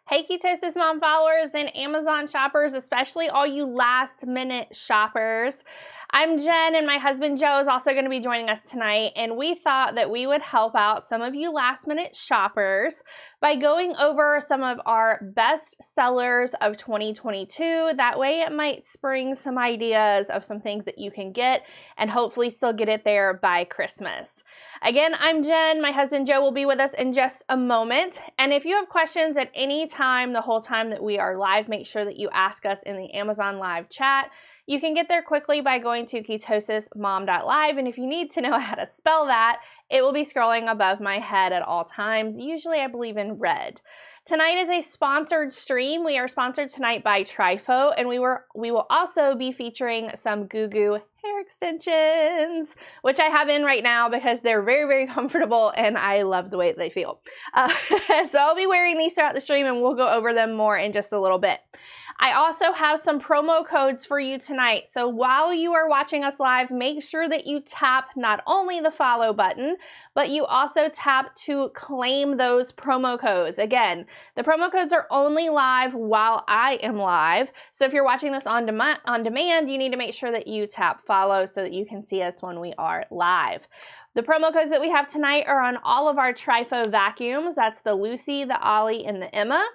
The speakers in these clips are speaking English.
Hey Ketosis Mom followers and Amazon shoppers, especially all you last minute shoppers. I'm Jen and my husband Joe is also going to be joining us tonight, and we thought that we would help out some of you last minute shoppers by going over some of our best sellers of 2022. That way it might spring some ideas of some things that you can get and hopefully still get it there by Christmas. Again, I'm Jen. My husband Joe will be with us in just a moment. And if you have questions at any time, the whole time that we are live, make sure that you ask us in the Amazon live chat. You can get there quickly by going to ketosismom.live. And if you need to know how to spell that, it will be scrolling above my head at all times, usually I believe in red. Tonight is a sponsored stream. We are sponsored tonight by Trifo, and we will also be featuring some Goo hair extensions, which I have in right now because they're very, very comfortable and I love the way they feel. So I'll be wearing these throughout the stream and we'll go over them more in just a little bit. I also have some promo codes for you tonight. So while you are watching us live, make sure that you tap not only the follow button, but you also tap to claim those promo codes. Again, the promo codes are only live while I am live. So if you're watching this on demand, you need to make sure that you tap follow so that you can see us when we are live. The promo codes that we have tonight are on all of our Trifo vacuums. That's the Lucy, the Ollie, and the Emma.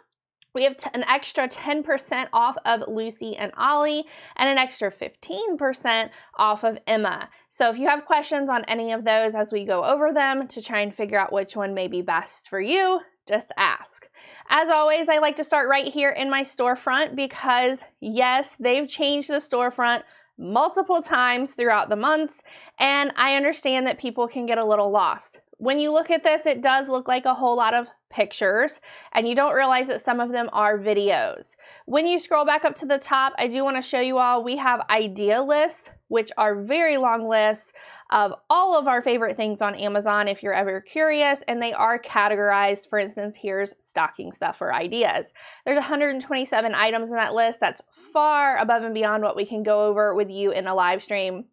We have an extra 10% off of Lucy and Ollie and an extra 15% off of Emma. So if you have questions on any of those as we go over them to try and figure out which one may be best for you, just ask. As always, I like to start right here in my storefront because yes, they've changed the storefront multiple times throughout the months, and I understand that people can get a little lost. When you look at this, it does look like a whole lot of pictures, and you don't realize that some of them are videos. When you scroll back up to the top, I do want to show you all, we have idea lists, which are very long lists of all of our favorite things on Amazon if you're ever curious, and they are categorized. For instance, here's stocking stuffer ideas. There's 127 items in that list. That's far above and beyond what we can go over with you in a live stream.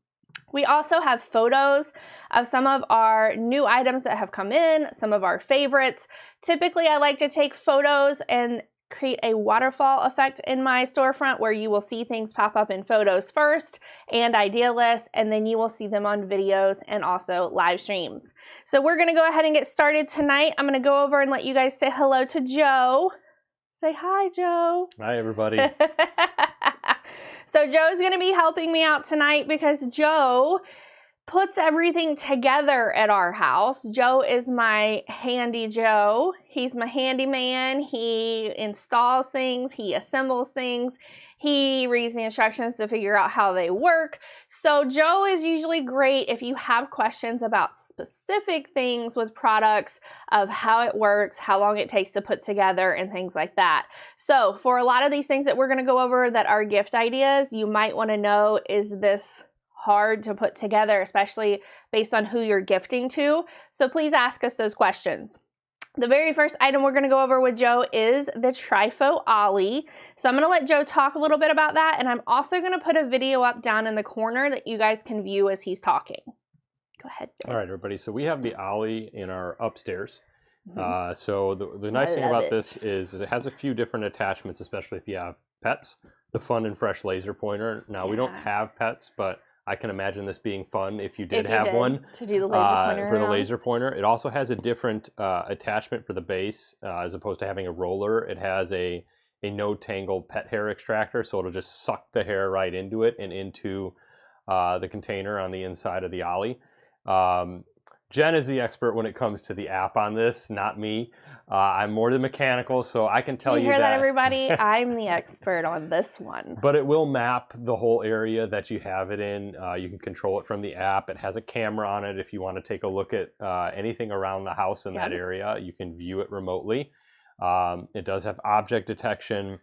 We also have photos of some of our new items that have come in, some of our favorites. Typically, I like to take photos and create a waterfall effect in my storefront where you will see things pop up in photos first and idea lists, and then you will see them on videos and also live streams. So we're going to go ahead and get started tonight. I'm going to go over and let you guys say hello to Joe. Say hi, Joe. Hi, everybody. So Joe's going to be helping me out tonight because Joe puts everything together at our house. Joe is my handy Joe. He's my handyman. He installs things. He assembles things. He reads the instructions to figure out how they work. So Joe is usually great if you have questions about specific things with products, of how it works, how long it takes to put together, and things like that. So for a lot of these things that we're going to go over that are gift ideas, you might want to know, is this hard to put together, especially based on who you're gifting to? So please ask us those questions. The very first item we're going to go over with Joe is the Trifo Ollie. So I'm going to let Joe talk a little bit about that, and I'm also going to put a video up down in the corner that you guys can view as he's talking. Go ahead, Joe. All right, everybody. So we have the Ollie in our upstairs. So the nice thing about this is it has a few different attachments, especially if you have pets. The fun and fresh laser pointer. Now, we don't have pets, but I can imagine this being fun if you did have one. To do the laser pointer for the laser pointer. It also has a different attachment for the base as opposed to having a roller. It has a no-tangle pet hair extractor, so it'll just suck the hair right into it and into the container on the inside of the Ollie. Jen is the expert when it comes to the app on this, not me. I'm more the mechanical, so I can tell you that. Did you hear that, everybody? I'm the expert on this one. But it will map the whole area that you have it in. You can control it from the app. It has a camera on it if you want to take a look at anything around the house in that area. You can view it remotely. It does have object detection.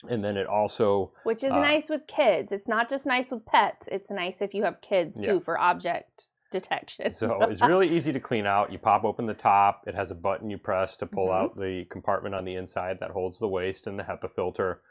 And then it also... Which is nice with kids. It's not just nice with pets. It's nice if you have kids, too, for object detection. So it's really easy to clean out. You pop open the top. It has a button you press to pull out the compartment on the inside that holds the waste and the HEPA filter.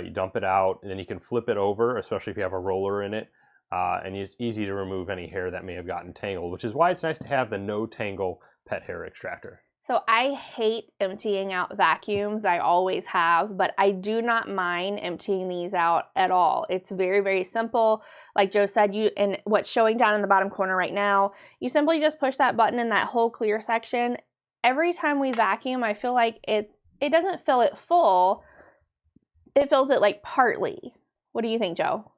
You dump it out, and then you can flip it over, especially if you have a roller in it. And it's easy to remove any hair that may have gotten tangled, which is why it's nice to have the no-tangle pet hair extractor. So I hate emptying out vacuums. I always have, but I do not mind emptying these out at all. It's very, very simple. Like Joe said, and what's showing down in the bottom corner right now, you simply just push that button in that whole clear section. Every time we vacuum, I feel like it doesn't fill it full. It fills it like partly. What do you think, Joe?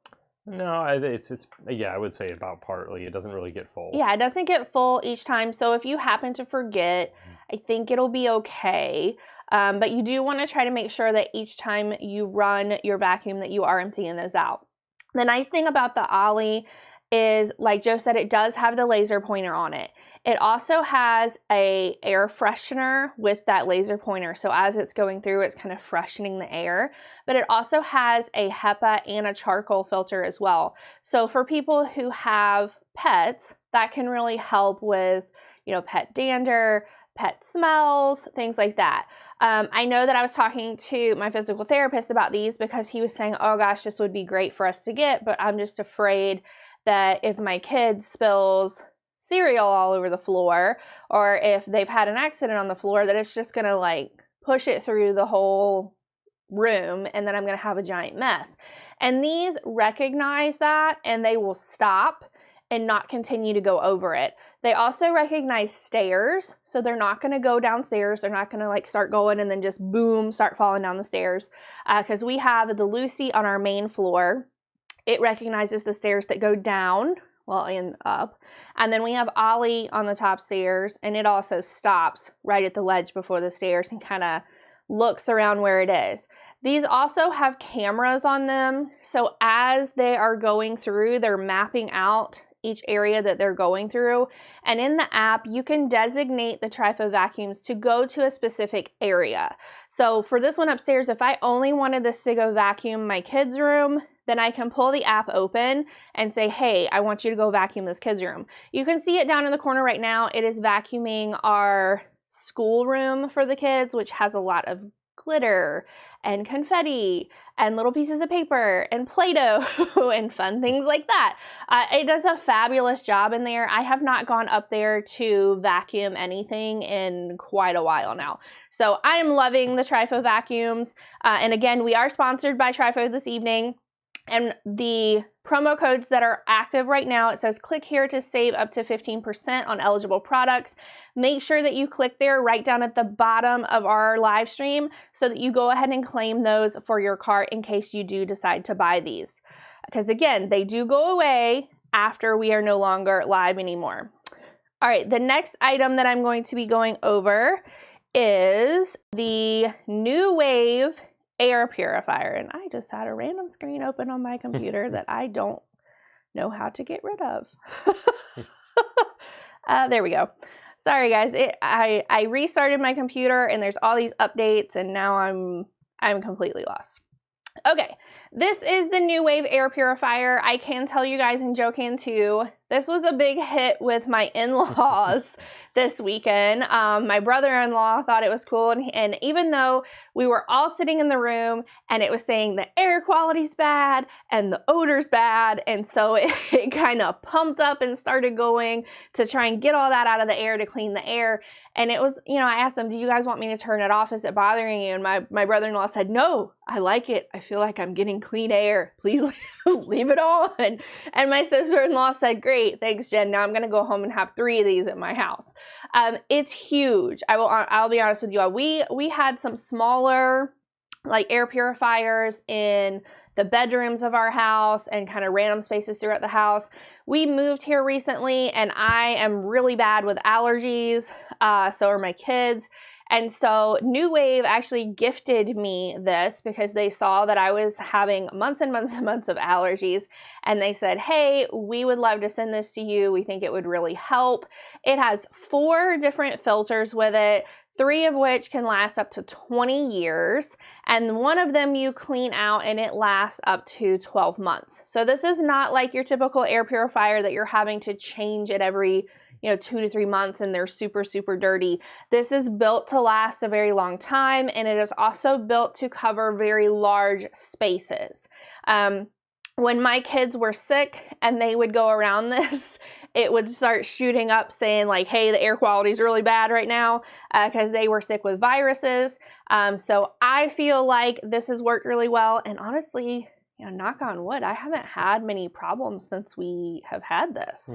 No, it's yeah, I would say about partly. It doesn't really get full. Yeah, it doesn't get full each time. So if you happen to forget, I think it'll be okay. But you do want to try to make sure that each time you run your vacuum that you are emptying those out. The nice thing about the Ollie is, like Joe said, it does have the laser pointer on it. It also has a air freshener with that laser pointer. So as it's going through, it's kind of freshening the air. But it also has a HEPA and a charcoal filter as well. So for people who have pets, that can really help with, pet dander, pet smells, things like that. I know that I was talking to my physical therapist about these because he was saying, oh gosh, this would be great for us to get, but I'm just afraid that if my kid spills cereal all over the floor, or if they've had an accident on the floor, that it's just gonna like push it through the whole room and then I'm gonna have a giant mess. And these recognize that and they will stop and not continue to go over it. They also recognize stairs, so they're not gonna go downstairs. They're not gonna like start going and then just boom, start falling down the stairs. Because we have the Lucy on our main floor. It recognizes the stairs that go down, and up. And then we have Ollie on the top stairs, and it also stops right at the ledge before the stairs and kind of looks around where it is. These also have cameras on them, so as they are going through, they're mapping out each area that they're going through. And in the app, you can designate the Trifo vacuums to go to a specific area. So for this one upstairs, if I only wanted this to go vacuum my kids' room, then I can pull the app open and say, hey, I want you to go vacuum this kids' room. You can see it down in the corner right now. It is vacuuming our school room for the kids, which has a lot of glitter and confetti and little pieces of paper and Play-Doh and fun things like that. It does a fabulous job in there. I have not gone up there to vacuum anything in quite a while now. So I am loving the Trifo vacuums. And again, we are sponsored by Trifo this evening. And the promo codes that are active right now, it says click here to save up to 15% on eligible products. Make sure that you click there right down at the bottom of our live stream so that you go ahead and claim those for your cart in case you do decide to buy these. Because again, they do go away after we are no longer live anymore. All right, the next item that I'm going to be going over is the NuWave air purifier, and I just had a random screen open on my computer that I don't know how to get rid of. There we go. Sorry guys, I restarted my computer and there's all these updates and now I'm completely lost. Okay, this is the NuWave air purifier. I can tell you guys, and Joe can too, this was a big hit with my in-laws this weekend. My brother-in-law thought it was cool, and even though we were all sitting in the room and it was saying the air quality's bad and the odor's bad, and so it kind of pumped up and started going to try and get all that out of the air to clean the air. And it was, I asked them, do you guys want me to turn it off? Is it bothering you? And my brother-in-law said, no, I like it. I feel like I'm getting clean air. Please leave it on. And my sister-in-law said, great, thanks, Jen. Now I'm going to go home and have 3 of these at my house. It's huge. I'll be honest with you. We had some smaller like air purifiers in the bedrooms of our house and kind of random spaces throughout the house. We moved here recently and I am really bad with allergies. So are my kids. And so NuWave actually gifted me this because they saw that I was having months and months and months of allergies. And they said, hey, we would love to send this to you. We think it would really help. It has 4 different filters with it, 3 of which can last up to 20 years. And one of them you clean out and it lasts up to 12 months. So this is not like your typical air purifier that you're having to change it every 2 to 3 months and they're super, super dirty. This is built to last a very long time, and it is also built to cover very large spaces. When my kids were sick and they would go around this it would start shooting up saying like, hey, the air quality is really bad right now because they were sick with viruses. So I feel like this has worked really well. And honestly, you know, knock on wood, I haven't had many problems since we have had this.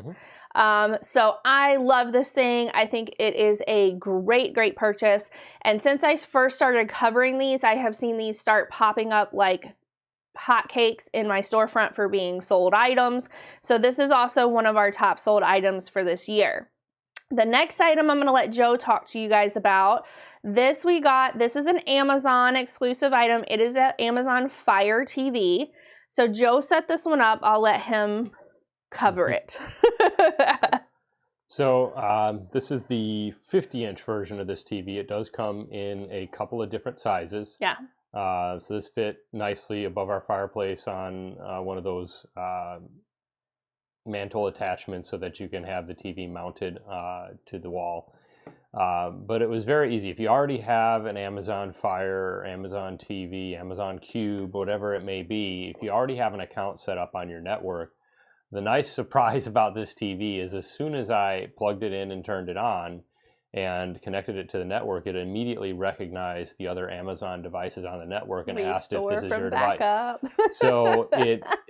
So I love this thing. I think it is a great, great purchase. And since I first started covering these, I have seen these start popping up like hotcakes in my storefront for being sold items. So this is also one of our top sold items for this year. The next item I'm going to let Joe talk to you guys about. This is an Amazon exclusive item. It is an Amazon Fire TV. So Joe set this one up. I'll let him cover it. So this is the 50-inch version of this TV. It does come in a couple of different sizes. Yeah. So this fit nicely above our fireplace on one of those mantle attachments so that you can have the TV mounted to the wall. But it was very easy. If you already have an Amazon Fire, Amazon TV, Amazon Cube, whatever it may be, if you already have an account set up on your network, the nice surprise about this TV is as soon as I plugged it in and turned it on and connected it to the network, it immediately recognized the other Amazon devices on the network and asked if this is your device. So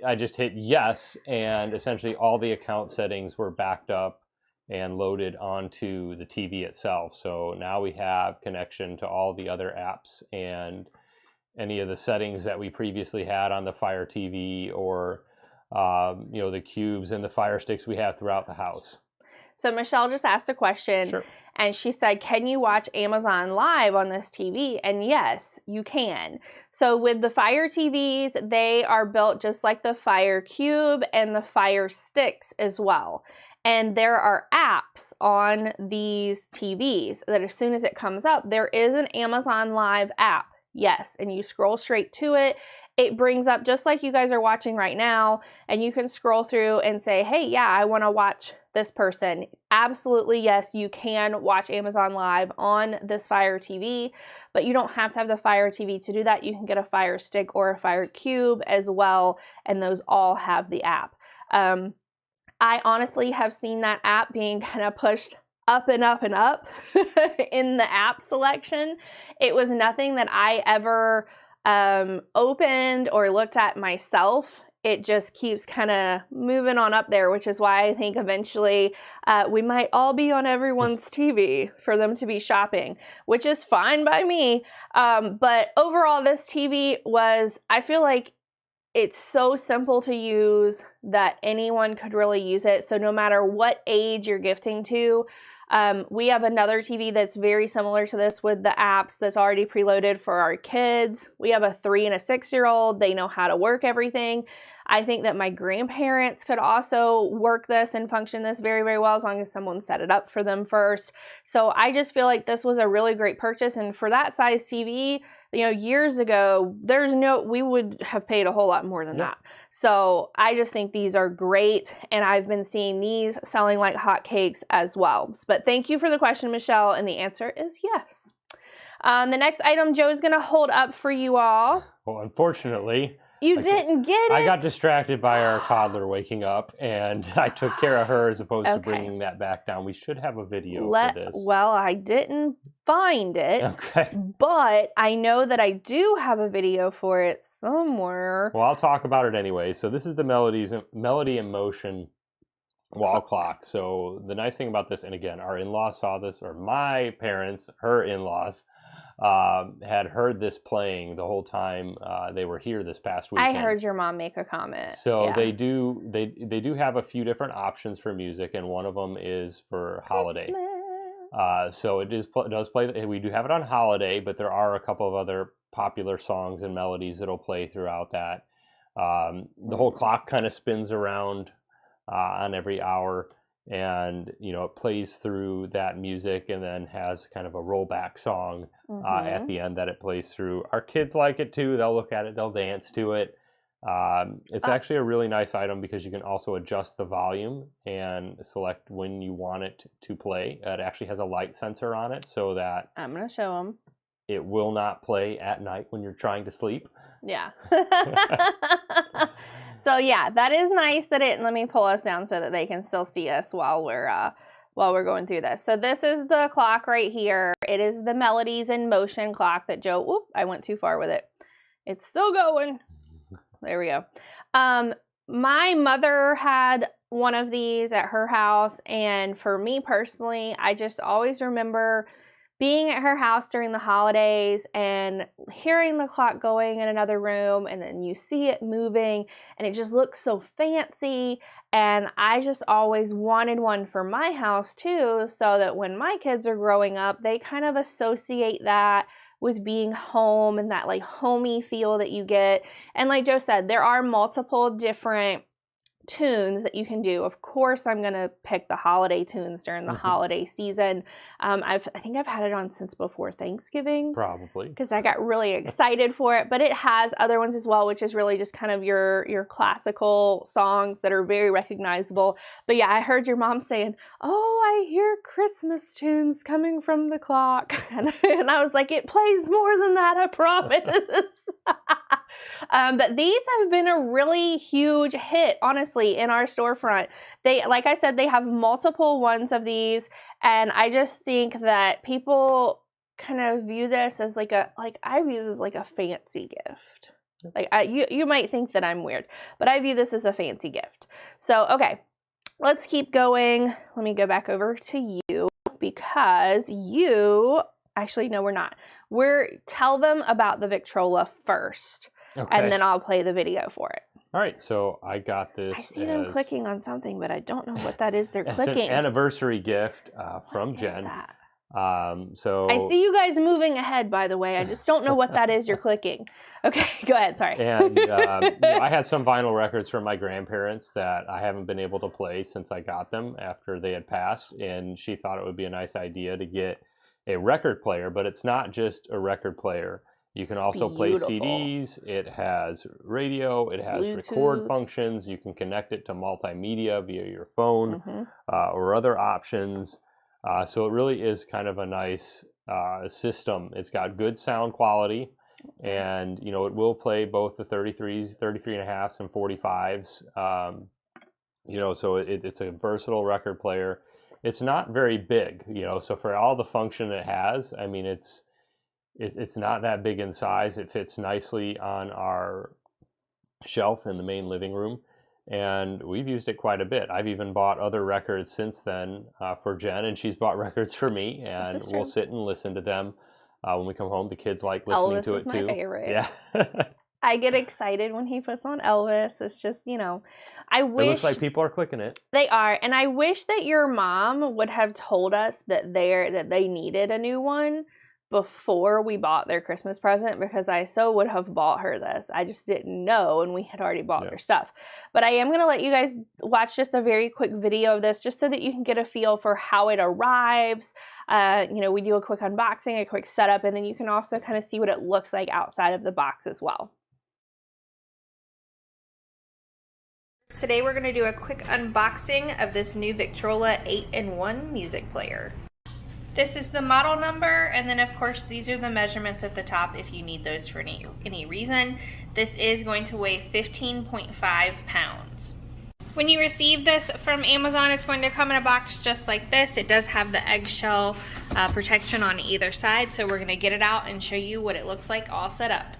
I just hit yes, and essentially all the account settings were backed up and loaded onto the TV itself. So now we have connection to all the other apps and any of the settings that we previously had on the Fire TV or you know, the cubes and the Fire Sticks we have throughout the house. So Michelle just asked a question. Sure. And she said, can you watch Amazon Live on this TV? And yes, you can. So with the Fire TVs, they are built just like the Fire Cube and the Fire Sticks as well. And there are apps on these TVs that as soon as it comes up, there is an Amazon Live app. Yes, and you scroll straight to it. It brings up just like you guys are watching right now, and you can scroll through and say, hey, yeah, I want to watch this person. Absolutely, yes, you can watch Amazon Live on this Fire TV, but you don't have to have the Fire TV to do that. You can get a Fire Stick or a Fire Cube as well, and those all have the app. I honestly have seen that app being kind of pushed up and up and up in the app selection. It was nothing that I ever opened or looked at myself. It just keeps kind of moving on up there, which is why I think eventually we might all be on everyone's TV for them to be shopping, which is fine by me. But overall, this TV I feel like it's so simple to use that anyone could really use it. So no matter what age you're gifting to, we have another TV that's very similar to this with the apps that's already preloaded for our kids. We have a 3 and a 6-year-old. They know how to work everything. I think that my grandparents could also work this and function this very, very well as long as someone set it up for them first. So I just feel like this was a really great purchase. And for that size TV, you know, years ago, we would have paid a whole lot more than that. So I just think these are great. And I've been seeing these selling like hotcakes as well. But thank you for the question, Michelle. And the answer is yes. The next item Joe's going to hold up for you all. Well, unfortunately, you didn't get it. I got distracted by our toddler waking up, and I took care of her as opposed to bringing that back down. We should have a video for this. Well, I didn't find it, but I know that I do have a video for it somewhere. Well, I'll talk about it anyway. So this is the Melody in Motion wall clock. So the nice thing about this, and again, our in-laws saw this, or my parents, her in-laws, had heard this playing the whole time they were here this past weekend. I heard your mom make a comment. So they do have a few different options for music, and one of them is for holiday. So it does play. We do have it on holiday, but there are a couple of other popular songs and melodies that'll play throughout that. The whole clock kind of spins around on every hour. And, you know, it plays through that music and then has kind of a rollback song at the end that it plays through. Our kids like it too. They'll look at it. They'll dance to it. It's actually a really nice item because you can also adjust the volume and select when you want it to play. It actually has a light sensor on it so that I'm going to show them. It will not play at night when you're trying to sleep. Yeah. So yeah, that is nice that let me pull us down so that they can still see us while we're going through this. So this is the clock right here. It is the Melodies in Motion clock that Joe, whoop, I went too far with it. It's still going. There we go. My mother had one of these at her house, and for me personally, I just always remember being at her house during the holidays and hearing the clock going in another room, and then you see it moving and it just looks so fancy. And I just always wanted one for my house too, so that when my kids are growing up, they kind of associate that with being home and that like homey feel that you get. And like Joe said, there are multiple different tunes that you can do. Of course, I'm gonna pick the holiday tunes during the holiday season. I think I've had it on since before Thanksgiving, probably, because I got really excited for it. But it has other ones as well, which is really just kind of your classical songs that are very recognizable. But yeah, I heard your mom saying, "Oh, I hear Christmas tunes coming from the clock," and I was like, "It plays more than that, I promise." But these have been a really huge hit, honestly, in our storefront. They, like I said, they have multiple ones of these, and I just think that people kind of view this as I view this as like a fancy gift. Like you might think that I'm weird, but I view this as a fancy gift. So, okay, let's keep going. Let me go back over to you, because you, actually, no, we're not. Tell them about the Victrola first. Okay. And then I'll play the video for it. All right, so I got this. I see them clicking on something, but I don't know what that is they're clicking. It's an anniversary gift from Jen. So I see you guys moving ahead, by the way. I just don't know what that is you're clicking. Okay, go ahead. Sorry. And I had some vinyl records from my grandparents that I haven't been able to play since I got them after they had passed, and she thought it would be a nice idea to get a record player, but it's not just a record player. You can also play CDs. It has radio. It has Bluetooth. Record functions. You can connect it to multimedia via your phone or other options. So it really is kind of a nice system. It's got good sound quality, and it will play both the 33s, 33.5s, and 45s. So it's a versatile record player. It's not very big, so for all the function it has, I mean, it's not that big in size. It fits nicely on our shelf in the main living room, and we've used it quite a bit. I've even bought other records since then for Jen, and she's bought records for me, and we'll sit and listen to them when we come home. The kids like listening to it too. Elvis is my favorite. Yeah. I get excited when he puts on Elvis. It's just, I wish... It looks like people are clicking it. They are, and I wish that your mom would have told us that they needed a new one before we bought their Christmas present, because I so would have bought her this. I just didn't know, and we had already bought their stuff. But I am going to let you guys watch just a very quick video of this, just so that you can get a feel for how it arrives. We do a quick unboxing, a quick setup, and then you can also kind of see what it looks like outside of the box as well. Today we're going to do a quick unboxing of this new Victrola 8-in-1 music player. This is the model number, and then of course these are the measurements at the top if you need those for any reason. This is going to weigh 15.5 pounds. When you receive this from Amazon, it's going to come in a box just like this. It does have the eggshell protection on either side, so we're going to get it out and show you what it looks like all set up.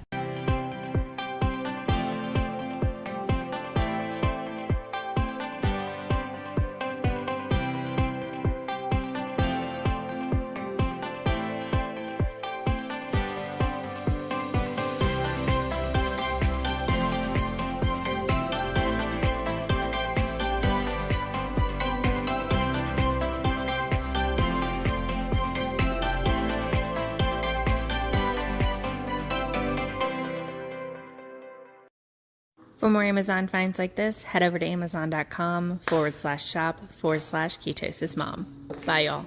For more Amazon finds like this, head over to amazon.com/shop/ketosismom. Bye, y'all.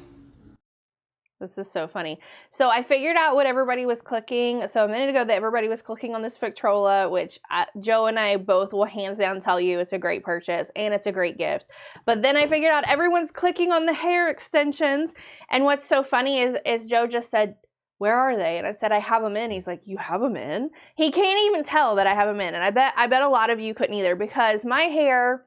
This is so funny. So I figured out what everybody was clicking. So a minute ago that everybody was clicking on this Victrola, which Joe and I both will hands down tell you it's a great purchase and it's a great gift. But then I figured out everyone's clicking on the hair extensions. And what's so funny is Joe just said, where are they? And I said, I have them in. He's like, you have them in? He can't even tell that I have them in. And I bet a lot of you couldn't either, because my hair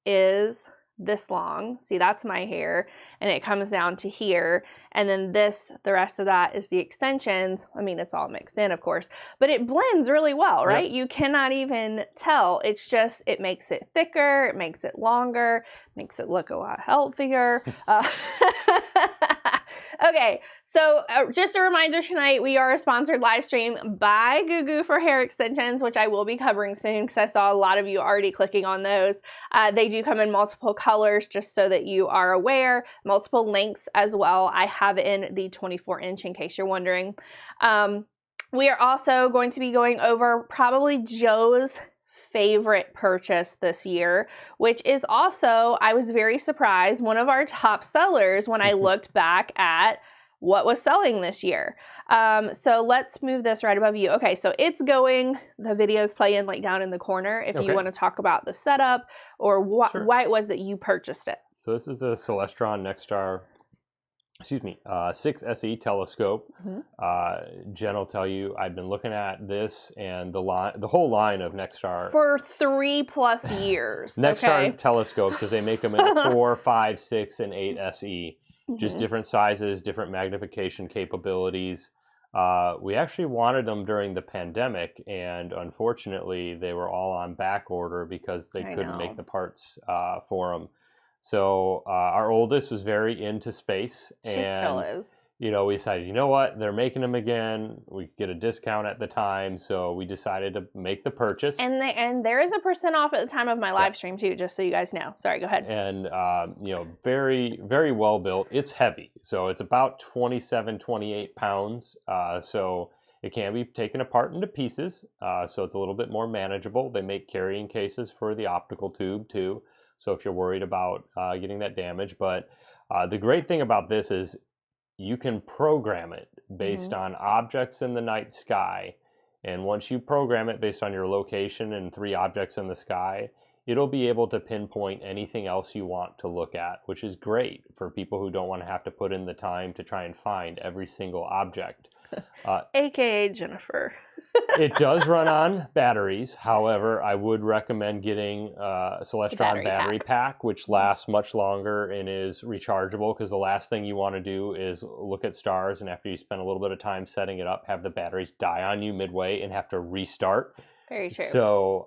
is this long. See, that's my hair, and it comes down to here. And then the rest of that is the extensions. I mean, it's all mixed in, of course, but it blends really well, right? Yep. You cannot even tell. It's just, it makes it thicker, it makes it longer, makes it look a lot healthier. Okay, so just a reminder tonight, we are a sponsored live stream by Goo for hair extensions, which I will be covering soon because I saw a lot of you already clicking on those. They do come in multiple colors, just so that you are aware, multiple lengths as well. I have in the 24-inch in case you're wondering. We are also going to be going over probably Joe's favorite purchase this year, which is also, I was very surprised, one of our top sellers when I looked back at what was selling this year. So let's move this right above you. Okay, so it's going, the video's playing like down in the corner if you want to talk about the setup or why it was that you purchased it. So this is a Celestron NexStar 6 SE telescope. Jen will tell you, I've been looking at this and the whole line of NexStar for 3+ years. NexStar telescopes, because they make them in 4, 5, 6, and 8 SE. Just different sizes, different magnification capabilities. We actually wanted them during the pandemic, and unfortunately, they were all on back order because they couldn't make the parts for them. So our oldest was very into space, and she still is. You know, we decided, you know what, they're making them again. We could get a discount at the time, so we decided to make the purchase. And there is a % off at the time of my live stream too, just so you guys know. Sorry, go ahead. And you know, very, very well built. It's heavy, so it's about 27, 28 pounds. So it can be taken apart into pieces, so it's a little bit more manageable. They make carrying cases for the optical tube too, so if you're worried about getting that damage. But the great thing about this is you can program it based on objects in the night sky. And once you program it based on your location and 3 objects in the sky, it'll be able to pinpoint anything else you want to look at, which is great for people who don't want to have to put in the time to try and find every single object. AKA Jennifer. It does run on batteries. However, I would recommend getting a Celestron battery pack, which lasts much longer and is rechargeable, because the last thing you want to do is look at stars and after you spend a little bit of time setting it up, have the batteries die on you midway and have to restart. Very true. So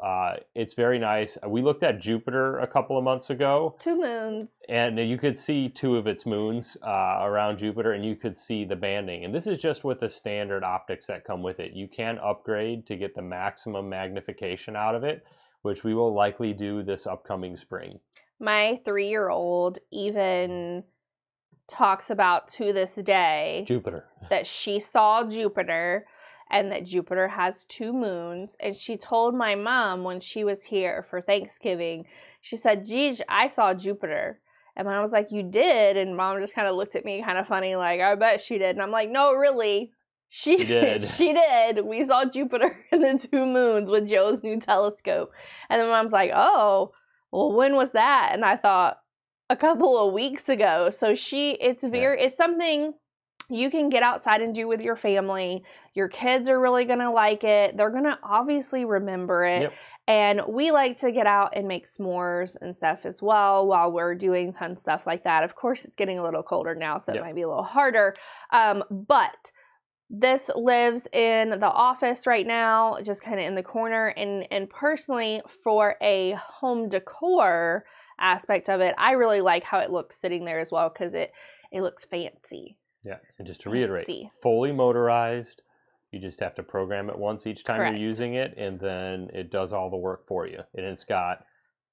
it's very nice. We looked at Jupiter a couple of months ago. 2 moons. And you could see 2 of its moons around Jupiter, and you could see the banding. And this is just with the standard optics that come with it. You can upgrade to get the maximum magnification out of it, which we will likely do this upcoming spring. My 3-year-old even talks about to this day Jupiter. That she saw Jupiter and that Jupiter has 2 moons. And she told my mom when she was here for Thanksgiving, she said, Gigi, I saw Jupiter. And mom was like, you did? And mom just kind of looked at me kind of funny, like, I bet she did. And I'm like, no, really. She did. She did. We saw Jupiter and the 2 moons with Joe's new telescope. And then mom's like, oh, well, when was that? And I thought, a couple of weeks ago. So it's something you can get outside and do with your family. Your kids are really going to like it. They're going to obviously remember it. Yep. And we like to get out and make s'mores and stuff as well while we're doing fun stuff like that. Of course, it's getting a little colder now, so it might be a little harder. But this lives in the office right now, just kind of in the corner. And personally, for a home decor aspect of it, I really like how it looks sitting there as well, because it looks fancy. Yeah, and just to reiterate, fully motorized. You just have to program it once each time you're using it, and then it does all the work for you. And it's got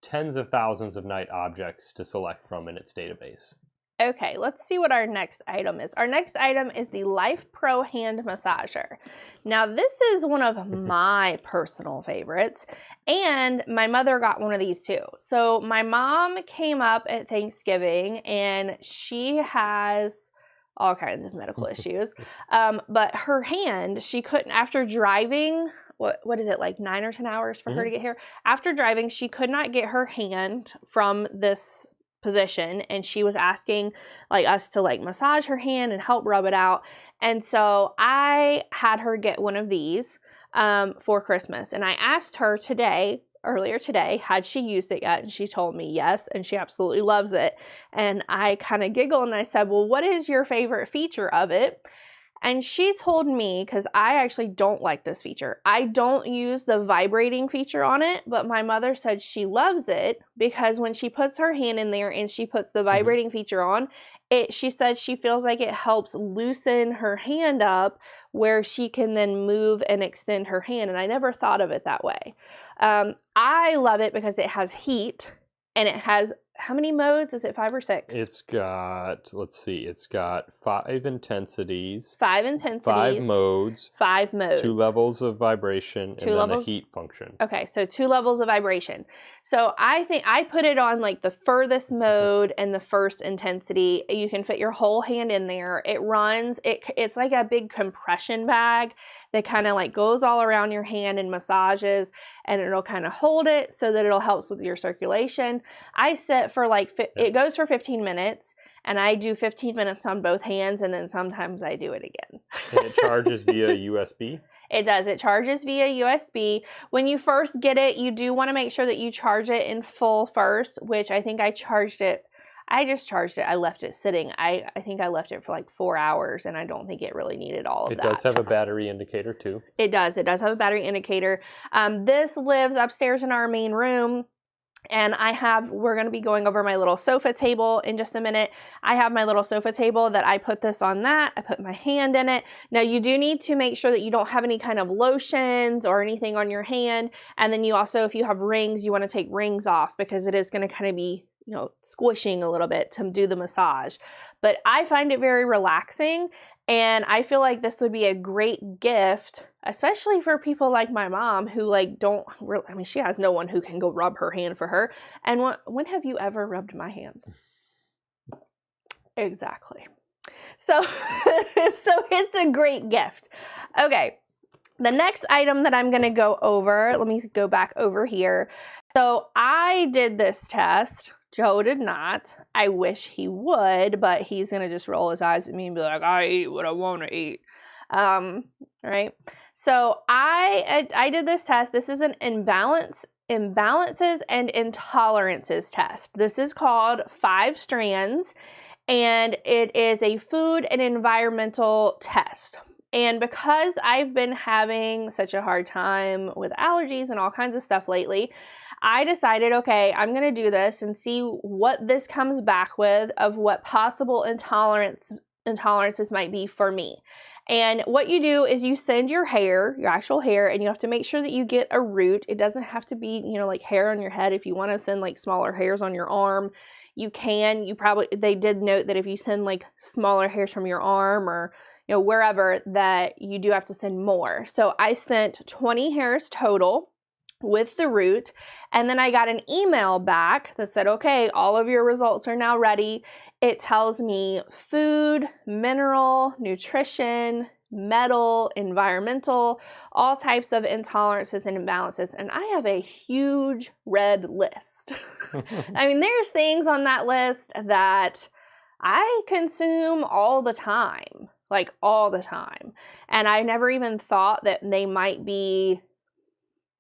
tens of thousands of night objects to select from in its database. Okay, let's see what our next item is. Our next item is the Life Pro Hand Massager. Now, this is one of my personal favorites, and my mother got one of these too. So my mom came up at Thanksgiving, and she has all kinds of medical issues. But her hand, she couldn't, after driving, what is it, like 9 or 10 hours for her to get here? After driving, she could not get her hand from this position, and she was asking like us to like massage her hand and help rub it out. And so I had her get one of these for Christmas. And I asked her earlier today, had she used it yet? And she told me yes, and she absolutely loves it. And I kind of giggled and I said, well, what is your favorite feature of it? And she told me, because I actually don't like this feature, I don't use the vibrating feature on it, but my mother said she loves it because when she puts her hand in there and she puts the vibrating feature on, she said she feels like it helps loosen her hand up where she can then move and extend her hand. And I never thought of it that way. I love it because it has heat and it has, how many modes? Is it 5 or 6? It's got, let's see, it's got 5 intensities. 5 intensities. 5 modes. 5 modes. 2 levels of vibration, and then the heat function. Okay, so 2 levels of vibration. So I think I put it on like the furthest mode and the first intensity. You can fit your whole hand in there. It runs, it's like a big compression bag that kind of like goes all around your hand and massages, and it'll kind of hold it so that it'll help with your circulation. I sit for like, it goes for 15 minutes, and I do 15 minutes on both hands, and then sometimes I do it again. And it charges via USB? It does. It charges via USB. When you first get it, you do want to make sure that you charge it in full first, which I think I charged it. I just charged it. I left it sitting. I think I left it for like 4 hours, and I don't think it really needed all of that. It does have a battery indicator too. It does. It does have a battery indicator. This lives upstairs in our main room. And we're going to be going over my little sofa table in just a minute. I have my little sofa table that I put this on that. I put my hand in it. Now you do need to make sure that you don't have any kind of lotions or anything on your hand. And then you also, if you have rings, you want to take rings off because it is going to kind of be, squishing a little bit to do the massage. But I find it very relaxing. And I feel like this would be a great gift, especially for people like my mom who don't really, she has no one who can go rub her hand for her. And when have you ever rubbed my hands? Exactly. So, so it's a great gift. Okay. The next item that I'm going to go over, let me go back over here. So I did this test. Joe did not. I wish he would, but he's going to just roll his eyes at me and be like, I eat what I want to eat. Right? So I did this test. This is an imbalances and intolerances test. This is called 5 strands, and it is a food and environmental test. And because I've been having such a hard time with allergies and all kinds of stuff lately, I decided, okay, I'm going to do this and see what this comes back with of what possible intolerances might be for me. And what you do is you send your actual hair, and you have to make sure that you get a root. It doesn't have to be, like hair on your head. If you want to send like smaller hairs on your arm, you can. They did note that if you send like smaller hairs from your arm or wherever, that you do have to send more. So I sent 20 hairs total with the root, and then I got an email back that said, okay, all of your results are now ready. It tells me food, mineral, nutrition, metal, environmental, all types of intolerances and imbalances, and I have a huge red list. There's things on that list that I consume all the time, like all the time, and I never even thought that they might be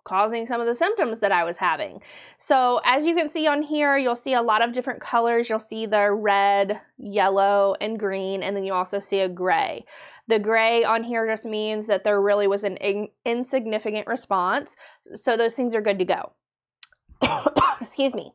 causing some of the symptoms that I was having. So as you can see on here, you'll see a lot of different colors. You'll see the red, yellow, and green, and then you also see a gray. The gray on here just means that there really was an insignificant response. So those things are good to go. Excuse me.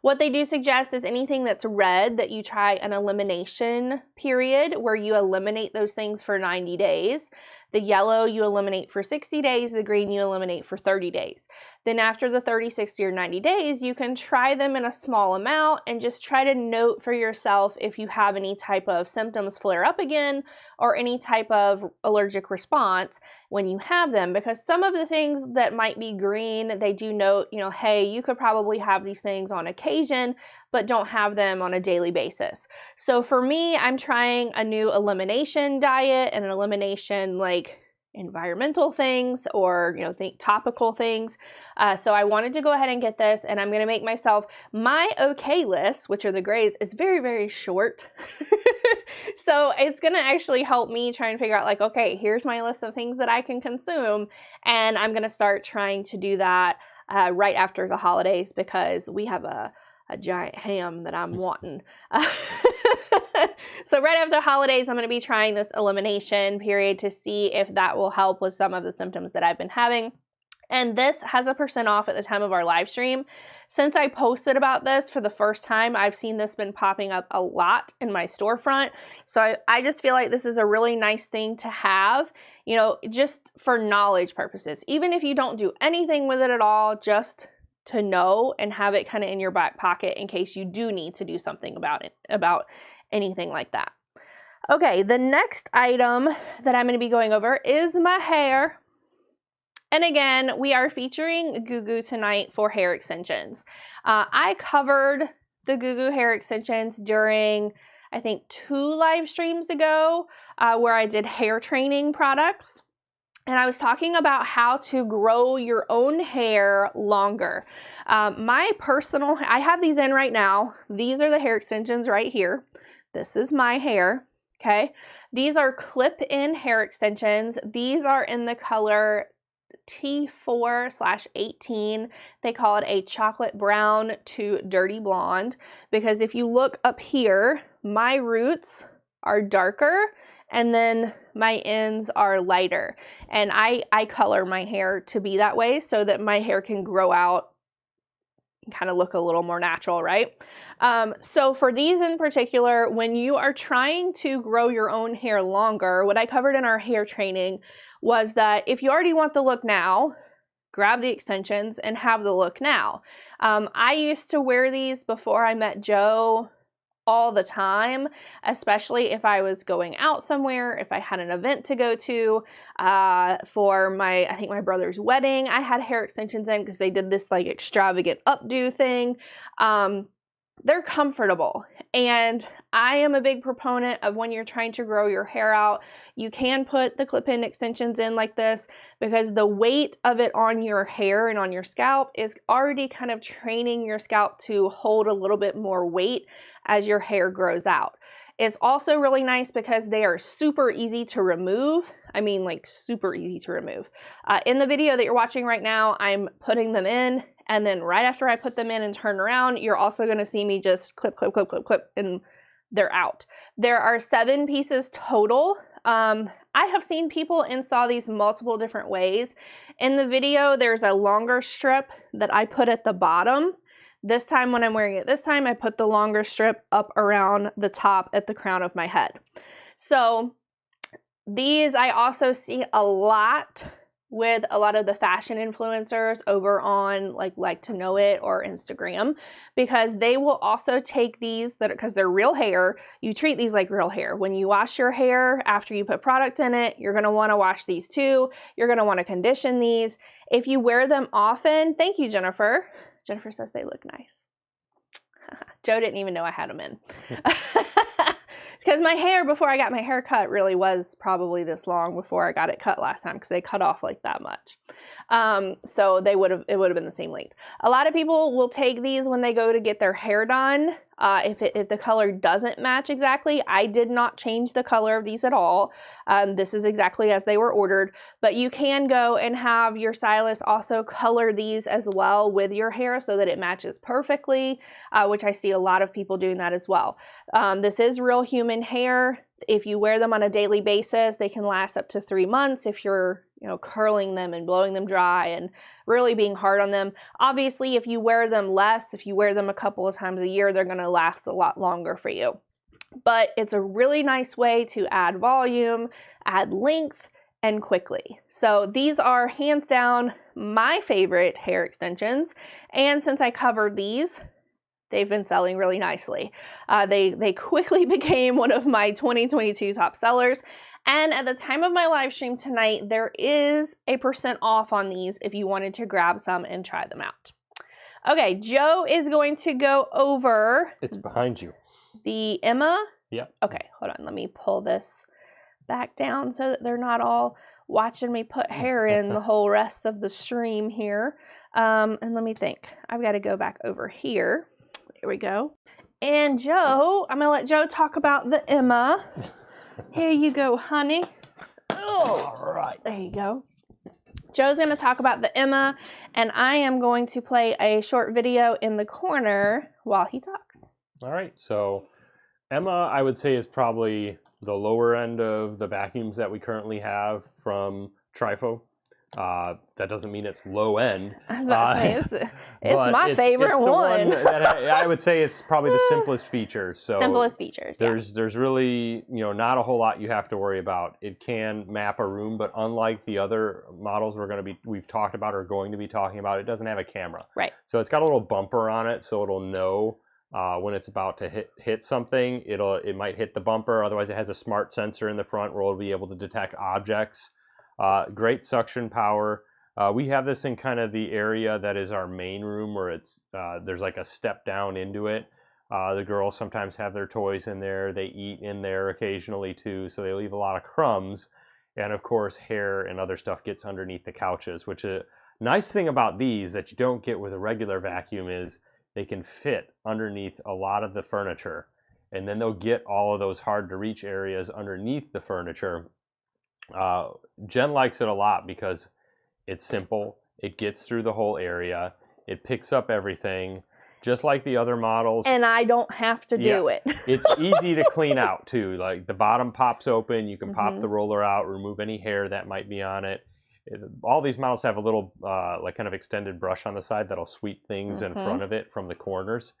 What they do suggest is anything that's red, that you try an elimination period where you eliminate those things for 90 days. The yellow you eliminate for 60 days, the green you eliminate for 30 days. Then after the 30, 60, or 90 days, you can try them in a small amount and just try to note for yourself if you have any type of symptoms flare up again or any type of allergic response when you have them. Because some of the things that might be green, they do note, hey, you could probably have these things on occasion, but don't have them on a daily basis. So for me, I'm trying a new elimination diet and an elimination environmental things or, you know, topical things. So I wanted to go ahead and get this, and I'm going to make myself my okay list, which are the grades. It's very, very short. So it's going to actually help me try and figure out like, okay, here's my list of things that I can consume. And I'm going to start trying to do that right after the holidays, because we have a giant ham that I'm wanting. So right after holidays, I'm going to be trying this elimination period to see if that will help with some of the symptoms that I've been having. And this has a % off at the time of our live stream. Since I posted about this for the first time, I've seen this been popping up a lot in my storefront. So I just feel like this is a really nice thing to have, you know, just for knowledge purposes. Even if you don't do anything with it at all, just to know and have it kind of in your back pocket in case you do need to do something about it, about anything like that. Okay, the next item that I'm going to be going over is my hair. And again, we are featuring Gugu tonight for hair extensions. I covered the Gugu hair extensions during, I think, 2 live streams ago where I did hair training products. And I was talking about how to grow your own hair longer. I have these in right now. These are the hair extensions right here. This is my hair, okay? These are clip-in hair extensions. These are in the color T4/18. They call it a chocolate brown to dirty blonde, because if you look up here, my roots are darker and then my ends are lighter. And I color my hair to be that way so that my hair can grow out and kind of look a little more natural, right? So for these in particular, when you are trying to grow your own hair longer, what I covered in our hair training was that if you already want the look now, grab the extensions and have the look now. I used to wear these before I met Joe all the time, especially if I was going out somewhere, if I had an event to go to. For I think my brother's wedding, I had hair extensions in because they did this like extravagant updo thing. They're comfortable, and I am a big proponent of when you're trying to grow your hair out, you can put the clip-in extensions in like this, because the weight of it on your hair and on your scalp is already kind of training your scalp to hold a little bit more weight as your hair grows out. It's also really nice because they are super easy to remove. I mean, like super easy to remove. In the video that you're watching right now, I'm putting them in, and then right after I put them in and turn around, you're also going to see me just clip, clip, clip, clip, clip, and they're out. There are 7 pieces total. I have seen people install these multiple different ways. In the video, there's a longer strip that I put at the bottom. This time when I'm wearing it this time, I put the longer strip up around the top at the crown of my head. So these I also see a lot with a lot of the fashion influencers over on like to know it or Instagram, because they will also take these, because they're real hair. You treat these like real hair. When you wash your hair after you put product in it, you're going to want to wash these too. You're going to want to condition these. If you wear them often, thank you, Jennifer. Jennifer says they look nice. Joe didn't even know I had them in. Because my hair, before I got my hair cut, really was probably this long before I got it cut last time, because they cut off like that much. So it would have been the same length. A lot of people will take these when they go to get their hair done. If the color doesn't match exactly, I did not change the color of these at all. This is exactly as they were ordered, but you can go and have your stylist also color these as well with your hair so that it matches perfectly, which I see a lot of people doing that as well. This is real human hair. If you wear them on a daily basis, they can last up to 3 months if you're, curling them and blowing them dry and really being hard on them. Obviously, if you wear them less, if you wear them a couple of times a year, they're going to last a lot longer for you. But it's a really nice way to add volume, add length, and quickly. So these are hands down my favorite hair extensions. And since I covered these, they've been selling really nicely. They quickly became one of my 2022 top sellers. And at the time of my live stream tonight, there is a % off on these if you wanted to grab some and try them out. Okay, Joe is going to go over. It's behind you. The Emma? Yep. Okay, hold on. Let me pull this back down so that they're not all watching me put hair in the whole rest of the stream here. And let me think. I've got to go back over here. There we go. And Joe, I'm going to let Joe talk about the Emma. Here you go, honey. Oh, all right. There you go. Joe's going to talk about the Emma, and I am going to play a short video in the corner while he talks. All right. So Emma, I would say, is probably the lower end of the vacuums that we currently have from Trifo. That doesn't mean it's low end. I was about to say, it's my favorite one. That I would say it's probably the simplest feature. So simplest features. There's really, not a whole lot you have to worry about. It can map a room, but unlike the other models we've talked about or going to be talking about, it doesn't have a camera. Right. So it's got a little bumper on it, so it'll know when it's about to hit something. It might hit the bumper. Otherwise, it has a smart sensor in the front where it'll be able to detect objects. Great suction power. We have this in kind of the area that is our main room where it's there's like a step down into it. The girls sometimes have their toys in there. They eat in there occasionally too, so they leave a lot of crumbs. And of course, hair and other stuff gets underneath the couches, which a nice thing about these that you don't get with a regular vacuum is they can fit underneath a lot of the furniture. And then they'll get all of those hard to reach areas underneath the furniture. Jen likes it a lot because it's simple. It gets through the whole area. It picks up everything, just like the other models. And I don't have to do it. It's easy to clean out too. Like the bottom pops open. You can pop the roller out, remove any hair that might be on it. All these models have a little like kind of extended brush on the side that'll sweep things in front of it from the corners.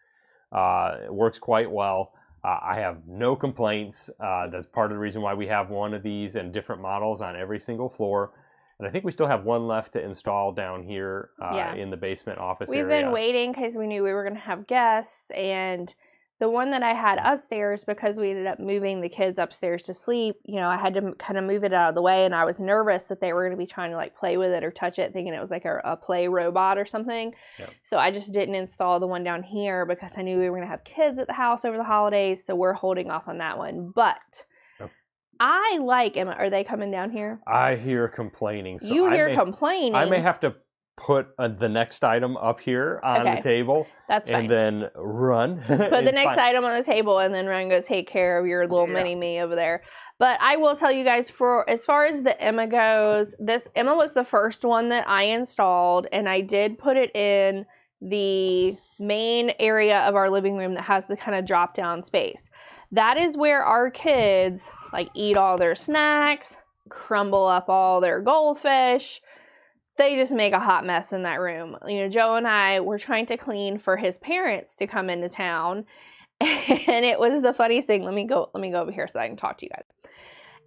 It works quite well. I have no complaints. That's part of the reason why we have one of these and different models on every single floor. And I think we still have one left to install down here in the basement office area. We've been waiting because we knew we were going to have guests. And the one that I had upstairs, because we ended up moving the kids upstairs to sleep, I had to kind of move it out of the way. And I was nervous that they were going to be trying to like play with it or touch it, thinking it was like a play robot or something. Yep. So I just didn't install the one down here because I knew we were going to have kids at the house over the holidays. So we're holding off on that one. But I like Emma. Are they coming down here? I hear complaining. So you hear complaining. I may have to put the next item up here on the table. That's fine. And then run. Put the next item on the table and then run, go take care of your little mini me over there. But I will tell you guys, for as far as the Emma goes, this Emma was the first one that I installed, and I did put it in the main area of our living room that has the kind of drop down space. That is where our kids like eat all their snacks, crumble up all their goldfish. They just make a hot mess in that room. Joe and I were trying to clean for his parents to come into town, and it was the funniest thing. Let me go over here so I can talk to you guys.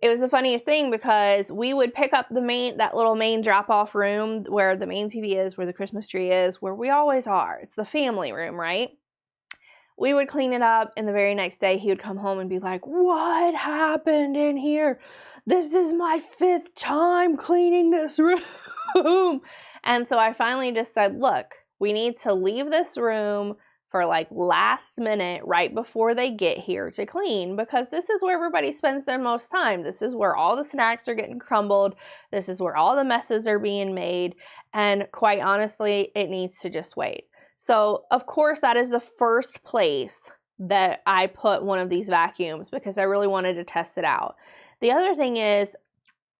It was the funniest thing because we would pick up that little main drop-off room where the main TV is, where the Christmas tree is, where we always are. It's the family room, right? We would clean it up, and the very next day he would come home and be like, "What happened in here? This is my 5th time cleaning this room." And so I finally just said, look, we need to leave this room for like last minute right before they get here to clean, because this is where everybody spends their most time. This is where all the snacks are getting crumbled. This is where all the messes are being made. And quite honestly, it needs to just wait. So of course, that is the first place that I put one of these vacuums because I really wanted to test it out. The other thing is,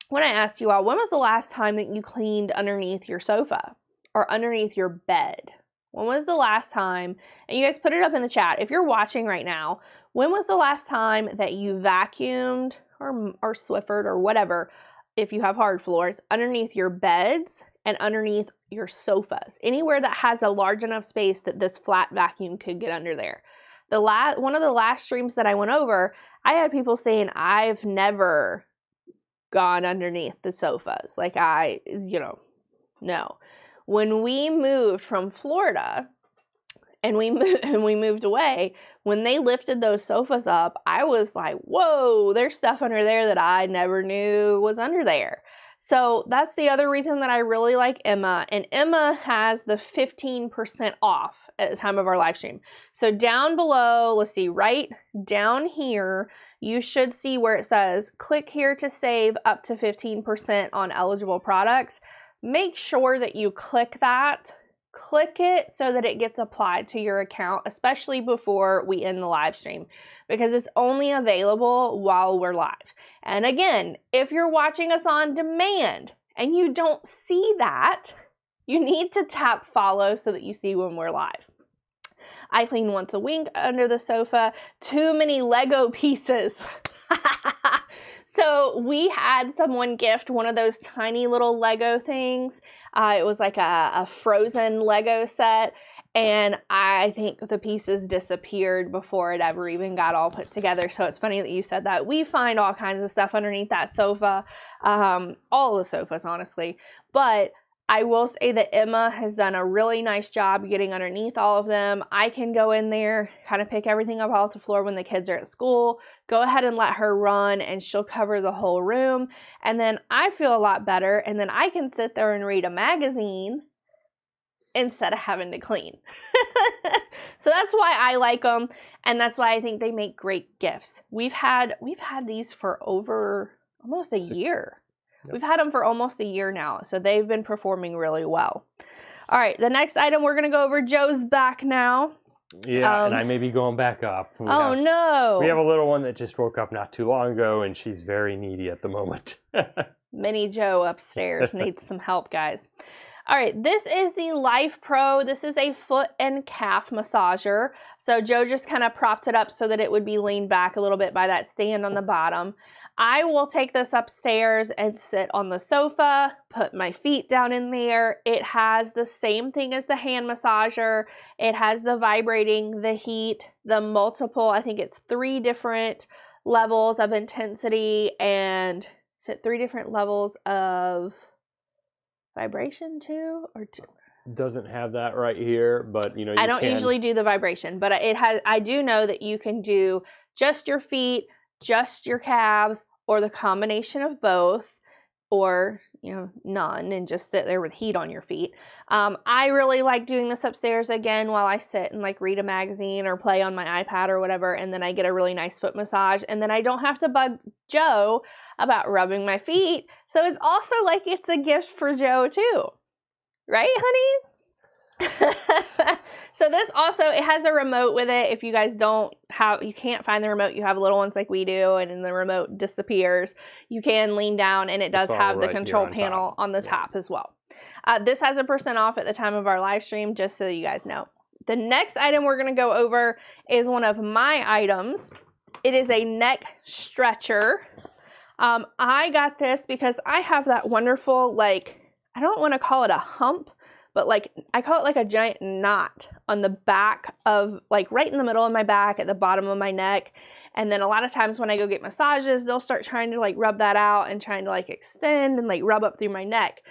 when I asked you all, when was the last time that you cleaned underneath your sofa or underneath your bed? When was the last time, and you guys put it up in the chat, if you're watching right now, when was the last time that you vacuumed or Swiffered or whatever, if you have hard floors, underneath your beds and underneath your sofas, anywhere that has a large enough space that this flat vacuum could get under there? One of the last streams that I went over, I had people saying, I've never gone underneath the sofas. Like no. When we moved from Florida and we moved away, when they lifted those sofas up, I was like, whoa, there's stuff under there that I never knew was under there. So that's the other reason that I really like Emma. And Emma has the 15% off at the time of our live stream. So down below, let's see, right down here, you should see where it says click here to save up to 15% on eligible products. Make sure that you click that. Click it so that it gets applied to your account, especially before we end the live stream, because it's only available while we're live. And again, if you're watching us on demand and you don't see that, you need to tap follow so that you see when we're live. I clean once a week under the sofa. Too many Lego pieces. So we had someone gift one of those tiny little Lego things. It was like a Frozen Lego set. And I think the pieces disappeared before it ever even got all put together. So it's funny that you said that. We find all kinds of stuff underneath that sofa. All the sofas, honestly. But I will say that Emma has done a really nice job getting underneath all of them. I can go in there, kind of pick everything up off the floor when the kids are at school, go ahead and let her run, and she'll cover the whole room. And then I feel a lot better, and then I can sit there and read a magazine instead of having to clean. So that's why I like them, and that's why I think they make great gifts. We've had these for over almost a year. Yep. We've had them for almost a year now, so they've been performing really well. All right, the next item we're going to go over, Joe's back now. Yeah, and I may be going back up. No. We have a little one that just woke up not too long ago, and she's very needy at the moment. Mini Joe upstairs needs some help, guys. All right, this is the Life Pro. This is a foot and calf massager. So Joe just kind of propped it up so that it would be leaned back a little bit by that stand on the bottom. I will take this upstairs and sit on the sofa, put my feet down in there. It has the same thing as the hand massager. It has the vibrating, the heat, the multiple, I think it's 3 different levels of intensity, and is it 3 different levels of vibration too, or 2? Doesn't have that right here, but you know, I don't usually do the vibration, but it has. I do know that you can do just your feet, just your calves, or the combination of both, or you know, none, and just sit there with heat on your feet. I really like doing this upstairs again while I sit and like read a magazine or play on my iPad or whatever, and then I get a really nice foot massage, and then I don't have to bug Joe about rubbing my feet. So it's also like it's a gift for Joe too. Right, honey? So this also, it has a remote with it. If you guys you can't find the remote, you have little ones like we do, and then the remote disappears. You can lean down, and it does have the control panel on the top as well. This has a % off at the time of our live stream, just so you guys know. The next item we're going to go over is one of my items. It is a neck stretcher. I got this because I have that wonderful, like, I don't want to call it a hump, but like I call it like a giant knot on the back of, like, right in the middle of my back at the bottom of my neck. And then a lot of times when I go get massages, they'll start trying to like rub that out and trying to like extend and like rub up through my neck.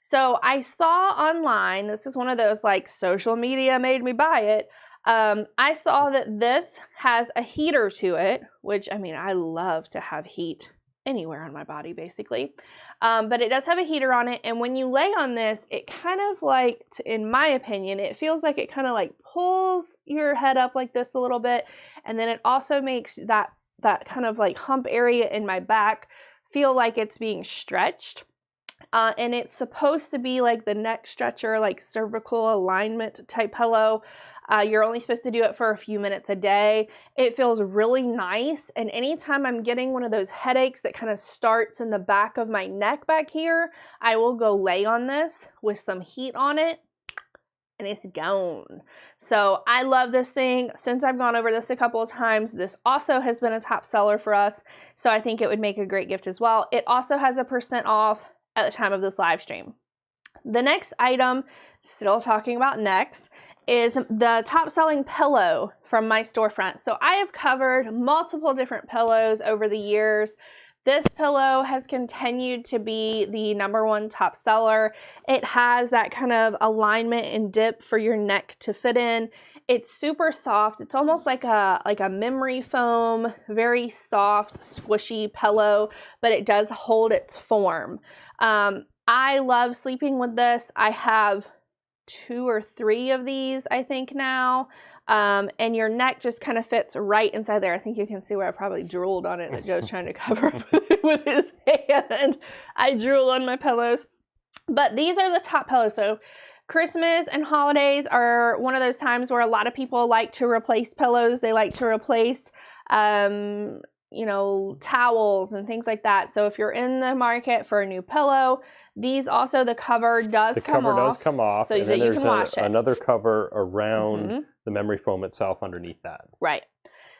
So I saw online, this is one of those like social media made me buy it. I saw that this has a heater to it, which, I mean, I love to have heat anywhere on my body basically. But it does have a heater on it, and when you lay on this, it kind of like, in my opinion, it feels like it kind of like pulls your head up like this a little bit, and then it also makes that kind of like hump area in my back feel like it's being stretched. And it's supposed to be like the neck stretcher, like cervical alignment type pillow. You're only supposed to do it for a few minutes a day. It feels really nice. And anytime I'm getting one of those headaches that kind of starts in the back of my neck back here, I will go lay on this with some heat on it, and it's gone. So I love this thing. Since I've gone over this a couple of times, this also has been a top seller for us. So I think it would make a great gift as well. It also has a % off at the time of this live stream. The next item, still talking about necks, is the top selling pillow from my storefront. So I have covered multiple different pillows over the years. This pillow has continued to be the #1 top seller. It has that kind of alignment and dip for your neck to fit in. It's super soft. It's almost like a memory foam, very soft, squishy pillow, but it does hold its form. I love sleeping with this. I have 2 or 3 of these, I think now. And your neck just kind of fits right inside there. I think you can see where I probably drooled on it that Joe's trying to cover up with his hand. I drool on my pillows. But these are the top pillows. So Christmas and holidays are one of those times where a lot of people like to replace pillows. They like to replace, you know, towels and things like that. So if you're in the market for a new pillow, these also, the cover does come off. The cover does come off. So and that then you can wash it. Another cover around the memory foam itself underneath that. Right.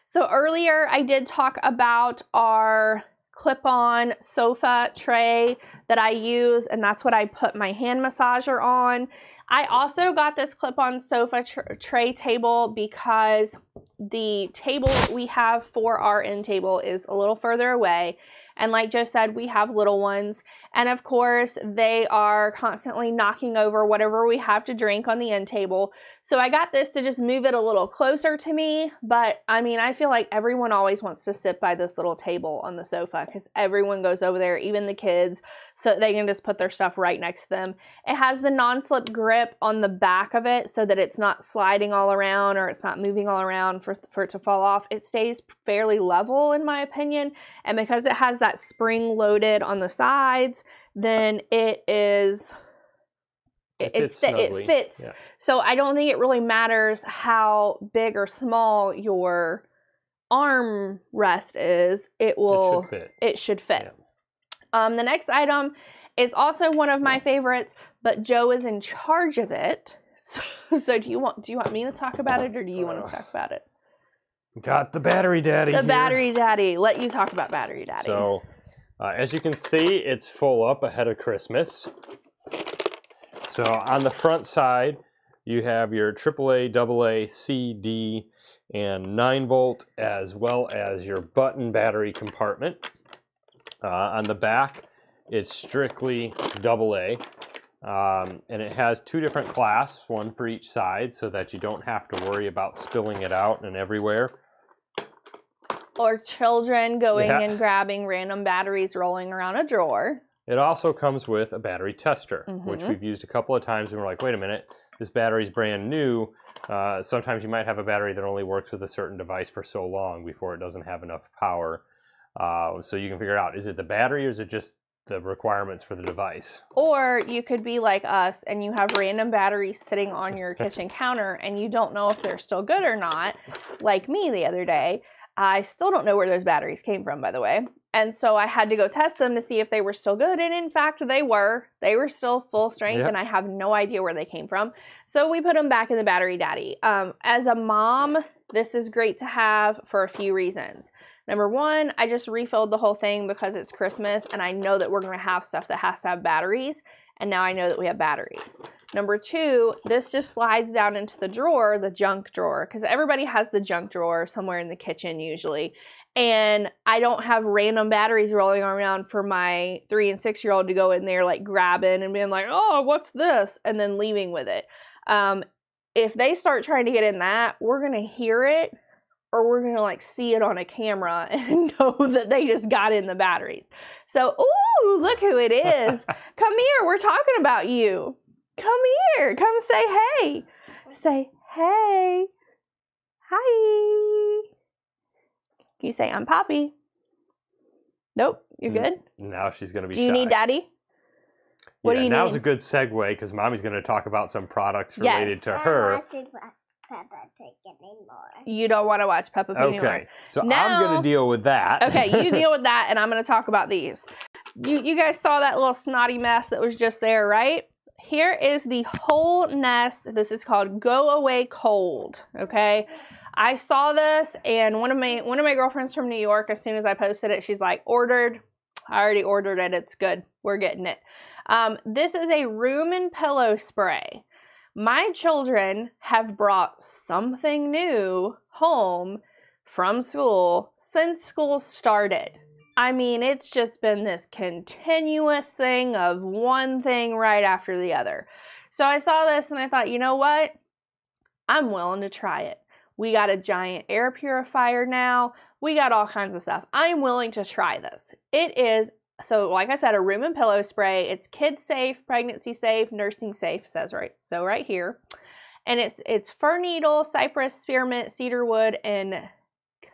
So earlier I did talk about our clip-on sofa tray that I use, and that's what I put my hand massager on. I also got this clip-on sofa tray table because the table we have for our end table is a little further away. And like Joe said, we have little ones. And of course, they are constantly knocking over whatever we have to drink on the end table. So I got this to just move it a little closer to me. But I mean, I feel like everyone always wants to sit by this little table on the sofa because everyone goes over there, even the kids, so they can just put their stuff right next to them. It has the non-slip grip on the back of it so that it's not sliding all around or it's not moving all around for it to fall off. It stays fairly level in my opinion. And because it has that spring loaded on the sides, then it fits. Yeah. So I don't think it really matters how big or small your arm rest is. It should fit. Yeah. The next item is also one of my favorites, but Joe is in charge of it. So do you want me to talk about it, or do you want to talk about it? Got the battery daddy. Battery daddy. Let you talk about battery daddy. So as you can see, it's full up ahead of Christmas. So on the front side, you have your AAA, AA, C, D, and 9-volt, as well as your button battery compartment. On the back, it's strictly AA, and it has two different clasps, one for each side, so that you don't have to worry about spilling it out and everywhere. Or children going and grabbing random batteries rolling around a drawer. It also comes with a battery tester, which we've used a couple of times, and we're like, wait a minute, this battery's brand new. Sometimes you might have a battery that only works with a certain device for so long before it doesn't have enough power. So you can figure out, is it the battery or is it just the requirements for the device? Or you could be like us and you have random batteries sitting on your kitchen counter and you don't know if they're still good or not. Like me the other day. I still don't know where those batteries came from, by the way. And so I had to go test them to see if they were still good. And in fact, they were. They were still full strength, and I have no idea where they came from. So we put them back in the battery daddy. As a mom, this is great to have for a few reasons. Number one, I just refilled the whole thing because it's Christmas, and I know that we're going to have stuff that has to have batteries. And now I know that we have batteries. Number two, this just slides down into the drawer, the junk drawer, because everybody has the junk drawer somewhere in the kitchen usually. And I don't have random batteries rolling around for my 3- and 6-year-old to go in there like grabbing and being like, oh, what's this? And then leaving with it. If they start trying to get in that, we're going to hear it, or we're going to like see it on a camera and know that they just got in the batteries. So, ooh, look who it is. Come here. We're talking about you. Come here. Come say hey. Say hey. Hi. You say, I'm Poppy. Nope. You're good? Now she's going to be shy. Do you need daddy? What do you need? Now's a good segue because Mommy's going to talk about some products related to her. Peppa Pig anymore. You don't want to watch Peppa Pig anymore. Okay, so now, I'm going to deal with that. Okay, you deal with that, and I'm going to talk about these. You guys saw that little snotty mess that was just there, right? Here is the whole nest. This is called Go Away Cold, okay? I saw this, and one of my girlfriends from New York, as soon as I posted it, she's like, ordered. I already ordered it. It's good. We're getting it. This is a room and pillow spray. My children have brought something new home from school since school started. I mean, it's just been this continuous thing of one thing right after the other. So I saw this and I thought, you know what? I'm willing to try it. We got a giant air purifier now. We got all kinds of stuff. I'm willing to try this. It is, so like I said, a room and pillow spray. It's kid safe, pregnancy safe, nursing safe, says right here. And it's fir needle, cypress, spearmint, cedarwood, and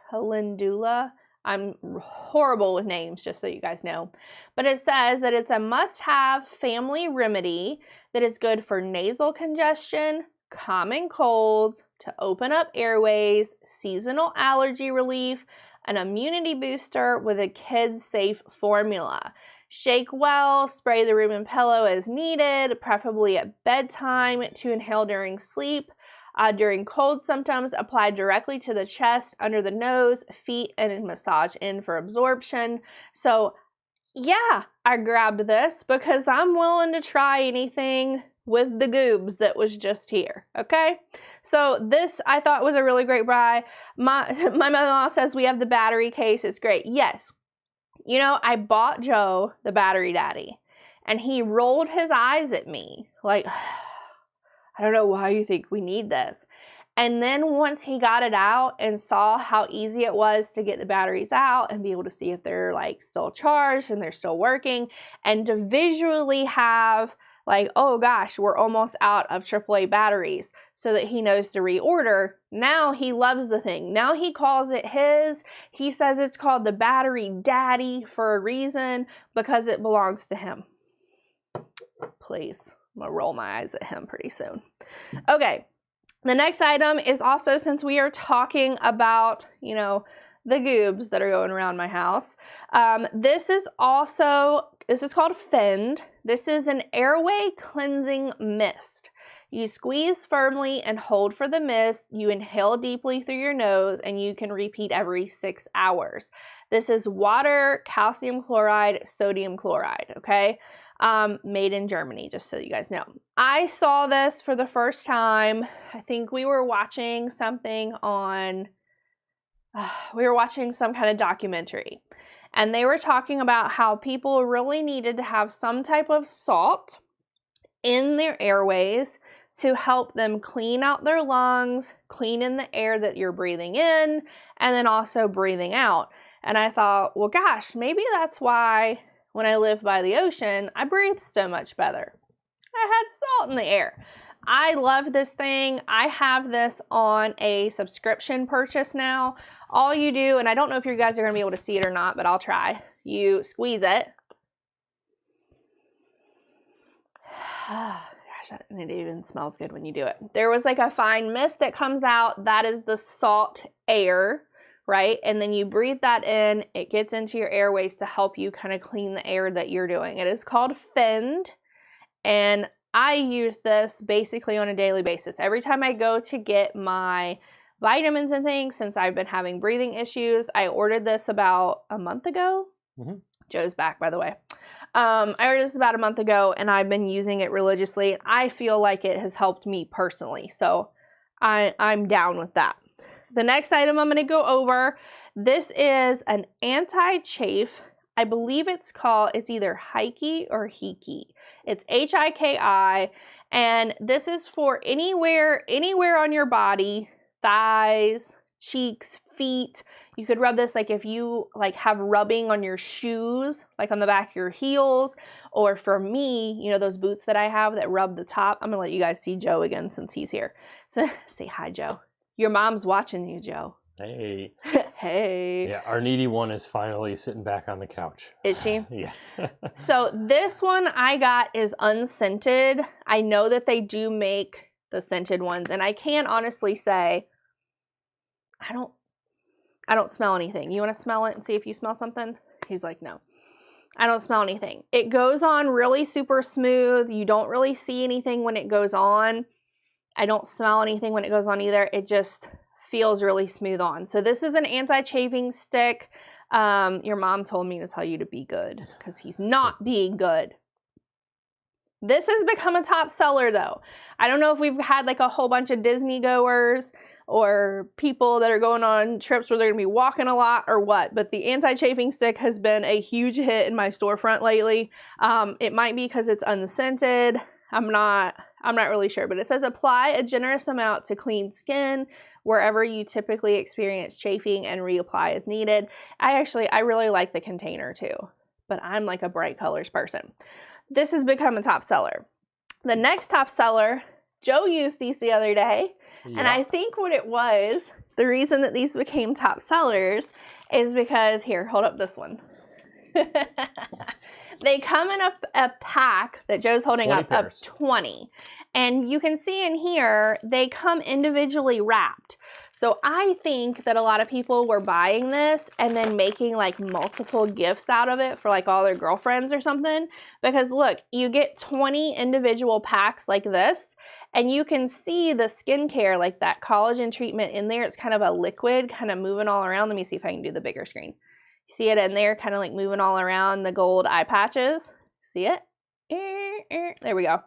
calendula. I'm horrible with names, just so you guys know. But it says that it's a must-have family remedy that is good for nasal congestion, common colds, to open up airways, seasonal allergy relief, an immunity booster with a kid-safe formula. Shake well, spray the room and pillow as needed, preferably at bedtime to inhale during sleep. During cold symptoms, apply directly to the chest, under the nose, feet, and massage in for absorption. So yeah, I grabbed this because I'm willing to try anything with the goobs that was just here, okay? So this I thought was a really great buy. My mother-in-law says we have the battery case. It's great. Yes. You know, I bought Joe the battery daddy, and he rolled his eyes at me like, I don't know why you think we need this. And then once he got it out and saw how easy it was to get the batteries out and be able to see if they're like still charged and they're still working, and to visually have like, oh gosh, we're almost out of AAA batteries, so that he knows to reorder. Now he loves the thing. Now he calls it his. He says it's called the battery daddy for a reason, because it belongs to him. Please. I'm going to roll my eyes at him pretty soon. Okay, the next item is also, since we are talking about, you know, the goobs that are going around my house, this is called Fend. This is an airway cleansing mist. You squeeze firmly and hold for the mist. You inhale deeply through your nose, and you can repeat every 6 hours. This is water, calcium chloride, sodium chloride, okay? Made in Germany, just so you guys know. I saw this for the first time. I think we were watching something on, we were watching some kind of documentary, and they were talking about how people really needed to have some type of salt in their airways to help them clean out their lungs, clean in the air that you're breathing in, and then also breathing out. And I thought, well, gosh, maybe that's why when I live by the ocean, I breathe so much better. I had salt in the air. I love this thing. I have this on a subscription purchase now. All you do, and I don't know if you guys are going to be able to see it or not, but I'll try. You squeeze it. Gosh, and it even smells good when you do it. There was like a fine mist that comes out. That is the salt air, right? And then you breathe that in. It gets into your airways to help you kind of clean the air that you're doing. It is called Fend, and I use this basically on a daily basis. Every time I go to get my vitamins and things, since I've been having breathing issues, I ordered this about a month ago. Mm-hmm. Joe's back, by the way. I ordered this about a month ago, and I've been using it religiously. I feel like it has helped me personally, so I'm down with that. The next item I'm going to go over, this is an anti-chafe. I believe it's either Hiki or Hiki. It's Hiki, and this is for anywhere on your body, thighs, cheeks, feet. You could rub this like if you like have rubbing on your shoes, like on the back of your heels, or for me, you know, those boots that I have that rub the top. I'm gonna let you guys see Joe again since he's here. So say hi, Joe. Your mom's watching you, Joe. Hey. Hey. Yeah, our needy one is finally sitting back on the couch. Is she? Yes. So this one I got is unscented. I know that they do make the scented ones, and I can honestly say I don't smell anything. You want to smell it and see if you smell something? He's like, no. I don't smell anything. It goes on really super smooth. You don't really see anything when it goes on. I don't smell anything when it goes on either. It just feels really smooth on. So this is an anti-chafing stick. Your mom told me to tell you to be good because he's not being good. This has become a top seller though. I don't know if we've had like a whole bunch of Disney goers or people that are going on trips where they're going to be walking a lot or what, but the anti-chafing stick has been a huge hit in my storefront lately. It might be because it's unscented. I'm not really sure, but it says apply a generous amount to clean skin wherever you typically experience chafing and reapply as needed. I really like the container too, but I'm like a bright colors person. This has become a top seller. The next top seller, Joe used these the other day, and I think what it was, the reason that these became top sellers is because, here, hold up this one. They come in a pack that Joe's holding up pairs. of 20. And you can see in here, they come individually wrapped. So I think that a lot of people were buying this and then making like multiple gifts out of it for like all their girlfriends or something. Because look, you get 20 individual packs like this, and you can see the skincare, like that collagen treatment in there. It's kind of a liquid, kind of moving all around. Let me see if I can do the bigger screen. See it in there, kind of like moving all around the gold eye patches. See it? There we go.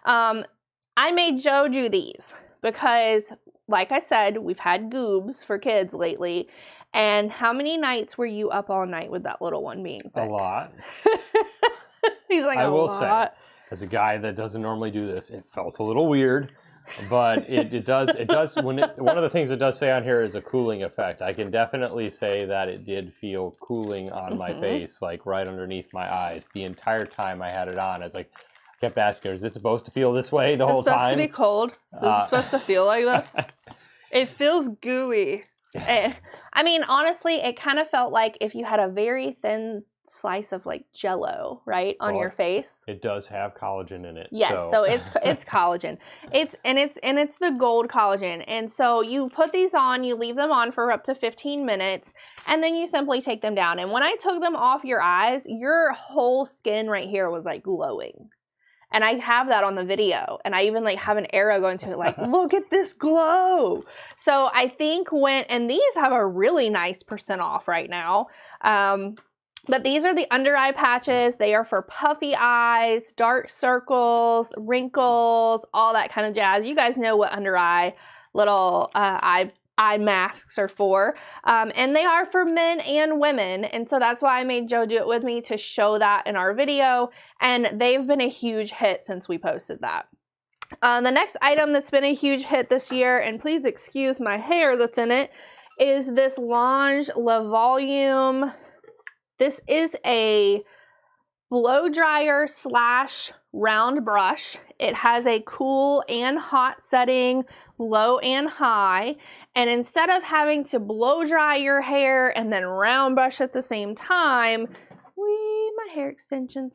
I made Joe do these because, like I said, we've had goobs for kids lately. And how many nights were you up all night with that little one being sick? A lot. He's like, I will say, as a guy that doesn't normally do this, it felt a little weird. But it does one of the things it does say on here is a cooling effect. I can definitely say that it did feel cooling on my face, like right underneath my eyes. The entire time I had it on, I was like, kept asking her, is it supposed to feel this way the whole time? It's supposed to be cold. Is it supposed to feel like this? It feels gooey. I mean, honestly, it kind of felt like if you had a very thin slice of like Jello, right, on your face. It does have collagen in it. Yes, so it's collagen. It's the gold collagen. And so you put these on, you leave them on for up to 15 minutes, and then you simply take them down. And when I took them off your eyes, your whole skin right here was like glowing. And I have that on the video, and I even like have an arrow going to it like, look at this glow. So I think and these have a really nice % off right now. But these are the under eye patches. They are for puffy eyes, dark circles, wrinkles, all that kind of jazz. You guys know what under eye little eye masks are for. And they are for men and women. And so that's why I made Joe do it with me to show that in our video. And they've been a huge hit since we posted that. The next item that's been a huge hit this year, and please excuse my hair that's in it, is this Lange Le Volume. This is a blow dryer / round brush. It has a cool and hot setting, low and high. And instead of having to blow dry your hair and then round brush at the same time, my hair extensions,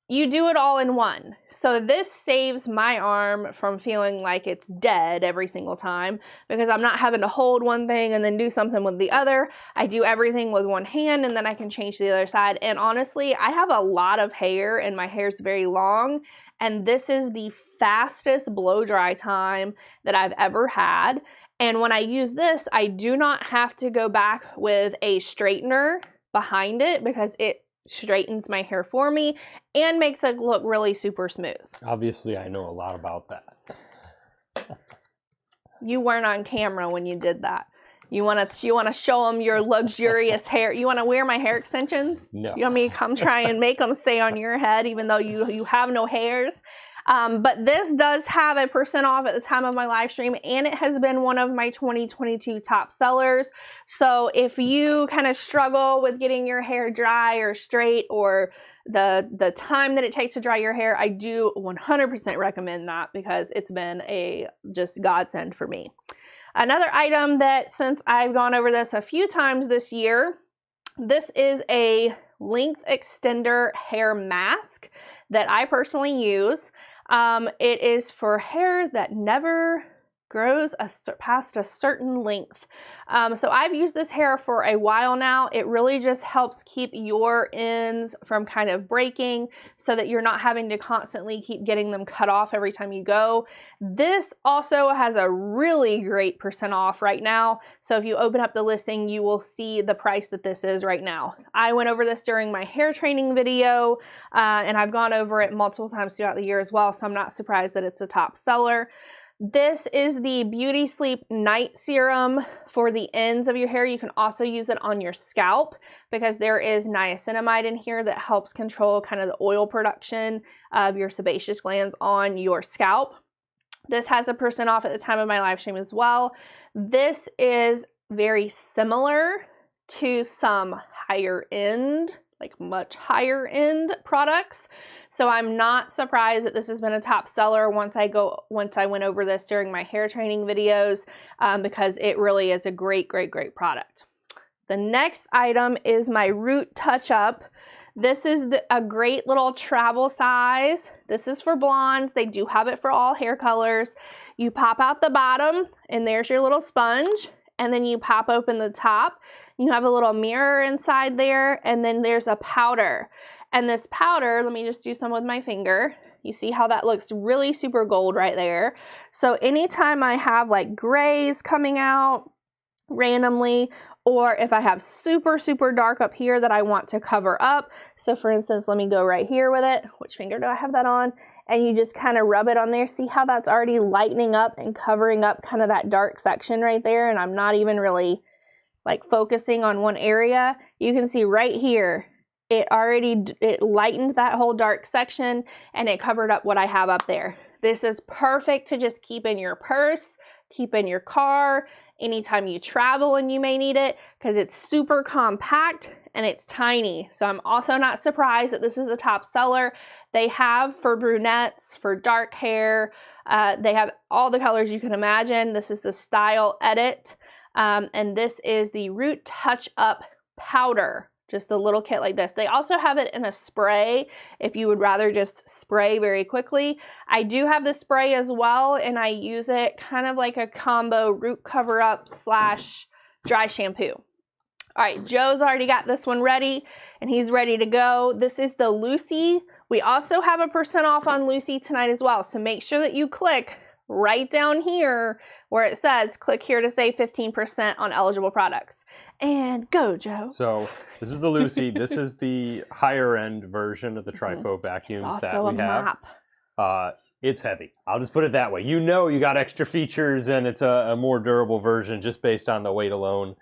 you do it all in one. So this saves my arm from feeling like it's dead every single time because I'm not having to hold one thing and then do something with the other. I do everything with one hand and then I can change to the other side. And honestly, I have a lot of hair and my hair's very long. And this is the fastest blow dry time that I've ever had. And when I use this, I do not have to go back with a straightener behind it because it straightens my hair for me and makes it look really super smooth. Obviously, I know a lot about that. You weren't on camera when you did that. You want to show them your luxurious hair. You want to wear my hair extensions? No. You want me to come try and make them stay on your head even though you have no hairs? But this does have a % off at the time of my live stream, and it has been one of my 2022 top sellers. So if you kind of struggle with getting your hair dry or straight, or the time that it takes to dry your hair, I do 100% recommend that because it's been a just godsend for me. Another item that, since I've gone over this a few times this year, this is a length extender hair mask that I personally use. It is for hair that never grows past a certain length. So I've used this hair for a while now. It really just helps keep your ends from kind of breaking so that you're not having to constantly keep getting them cut off every time you go. This also has a really great % off right now. So if you open up the listing, you will see the price that this is right now. I went over this during my hair training video, and I've gone over it multiple times throughout the year as well. So I'm not surprised that it's a top seller. This is the Beauty Sleep Night Serum for the ends of your hair. You can also use it on your scalp because there is niacinamide in here that helps control kind of the oil production of your sebaceous glands on your scalp. This has a % off at the time of my live stream as well. This is very similar to some higher end, like much higher end products. So I'm not surprised that this has been a top seller once I went over this during my hair training videos, because it really is a great, great, great product. The next item is my Root Touch Up. This is a great little travel size. This is for blondes. They do have it for all hair colors. You pop out the bottom and there's your little sponge, and then you pop open the top. You have a little mirror inside there, and then there's a powder. And this powder, let me just do some with my finger. You see how that looks really super gold right there. So anytime I have like grays coming out randomly, or if I have super, super dark up here that I want to cover up. So for instance, let me go right here with it. Which finger do I have that on? And you just kind of rub it on there. See how that's already lightening up and covering up kind of that dark section right there. And I'm not even really like focusing on one area. You can see right here, it lightened that whole dark section and it covered up what I have up there. This is perfect to just keep in your purse, keep in your car, anytime you travel and you may need it, because it's super compact and it's tiny. So I'm also not surprised that this is a top seller. They have for brunettes, for dark hair, they have all the colors you can imagine. This is the Style Edit, and this is the Root Touch Up Powder. Just a little kit like this. They also have it in a spray if you would rather just spray very quickly. I do have the spray as well, and I use it kind of like a combo root cover up / dry shampoo. All right, Joe's already got this one ready and he's ready to go. This is the Lucy. We also have a % off on Lucy tonight as well. So make sure that you click right down here where it says click here to save 15% on eligible products. And go, Joe. So this is the Lucy. This is the higher end version of the Trifo vacuums that we have. It's heavy. I'll just put it that way. You know you got extra features and it's a more durable version just based on the weight alone.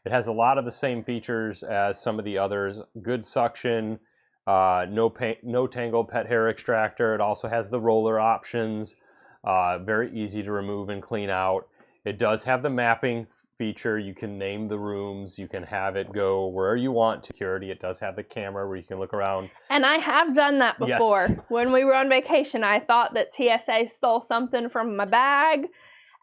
It has a lot of the same features as some of the others. Good suction, no tangle pet hair extractor. It also has the roller options. Very easy to remove and clean out. It does have the mapping feature. You can name the rooms. You can have it go where you want to. Security. It does have the camera where you can look around. And I have done that before. Yes. When we were on vacation, I thought that TSA stole something from my bag,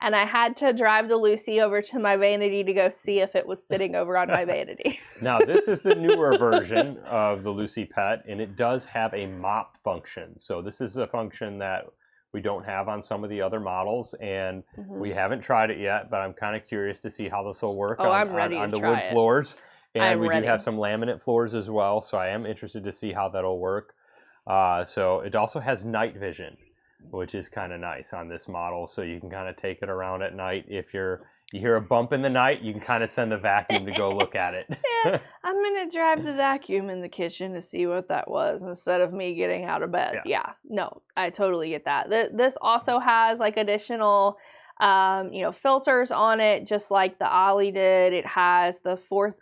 and I had to drive the Lucy over to my vanity to go see if it was sitting over on my vanity. Now, this is the newer version of the Lucy Pet, and it does have a mop function. So this is a function that we don't have on some of the other models, and we haven't tried it yet, but I'm kind of curious to see how this will work on the wood floors. And we do have some laminate floors as well, so I am interested to see how that'll work. So it also has night vision, which is kind of nice on this model, so you can kind of take it around at night. If you hear a bump in the night, you can kind of send the vacuum to go look at it. Yeah, I'm going to drive the vacuum in the kitchen to see what that was instead of me getting out of bed. Yeah, no, I totally get that. This also has like additional, filters on it, just like the Ollie did. It has the 4000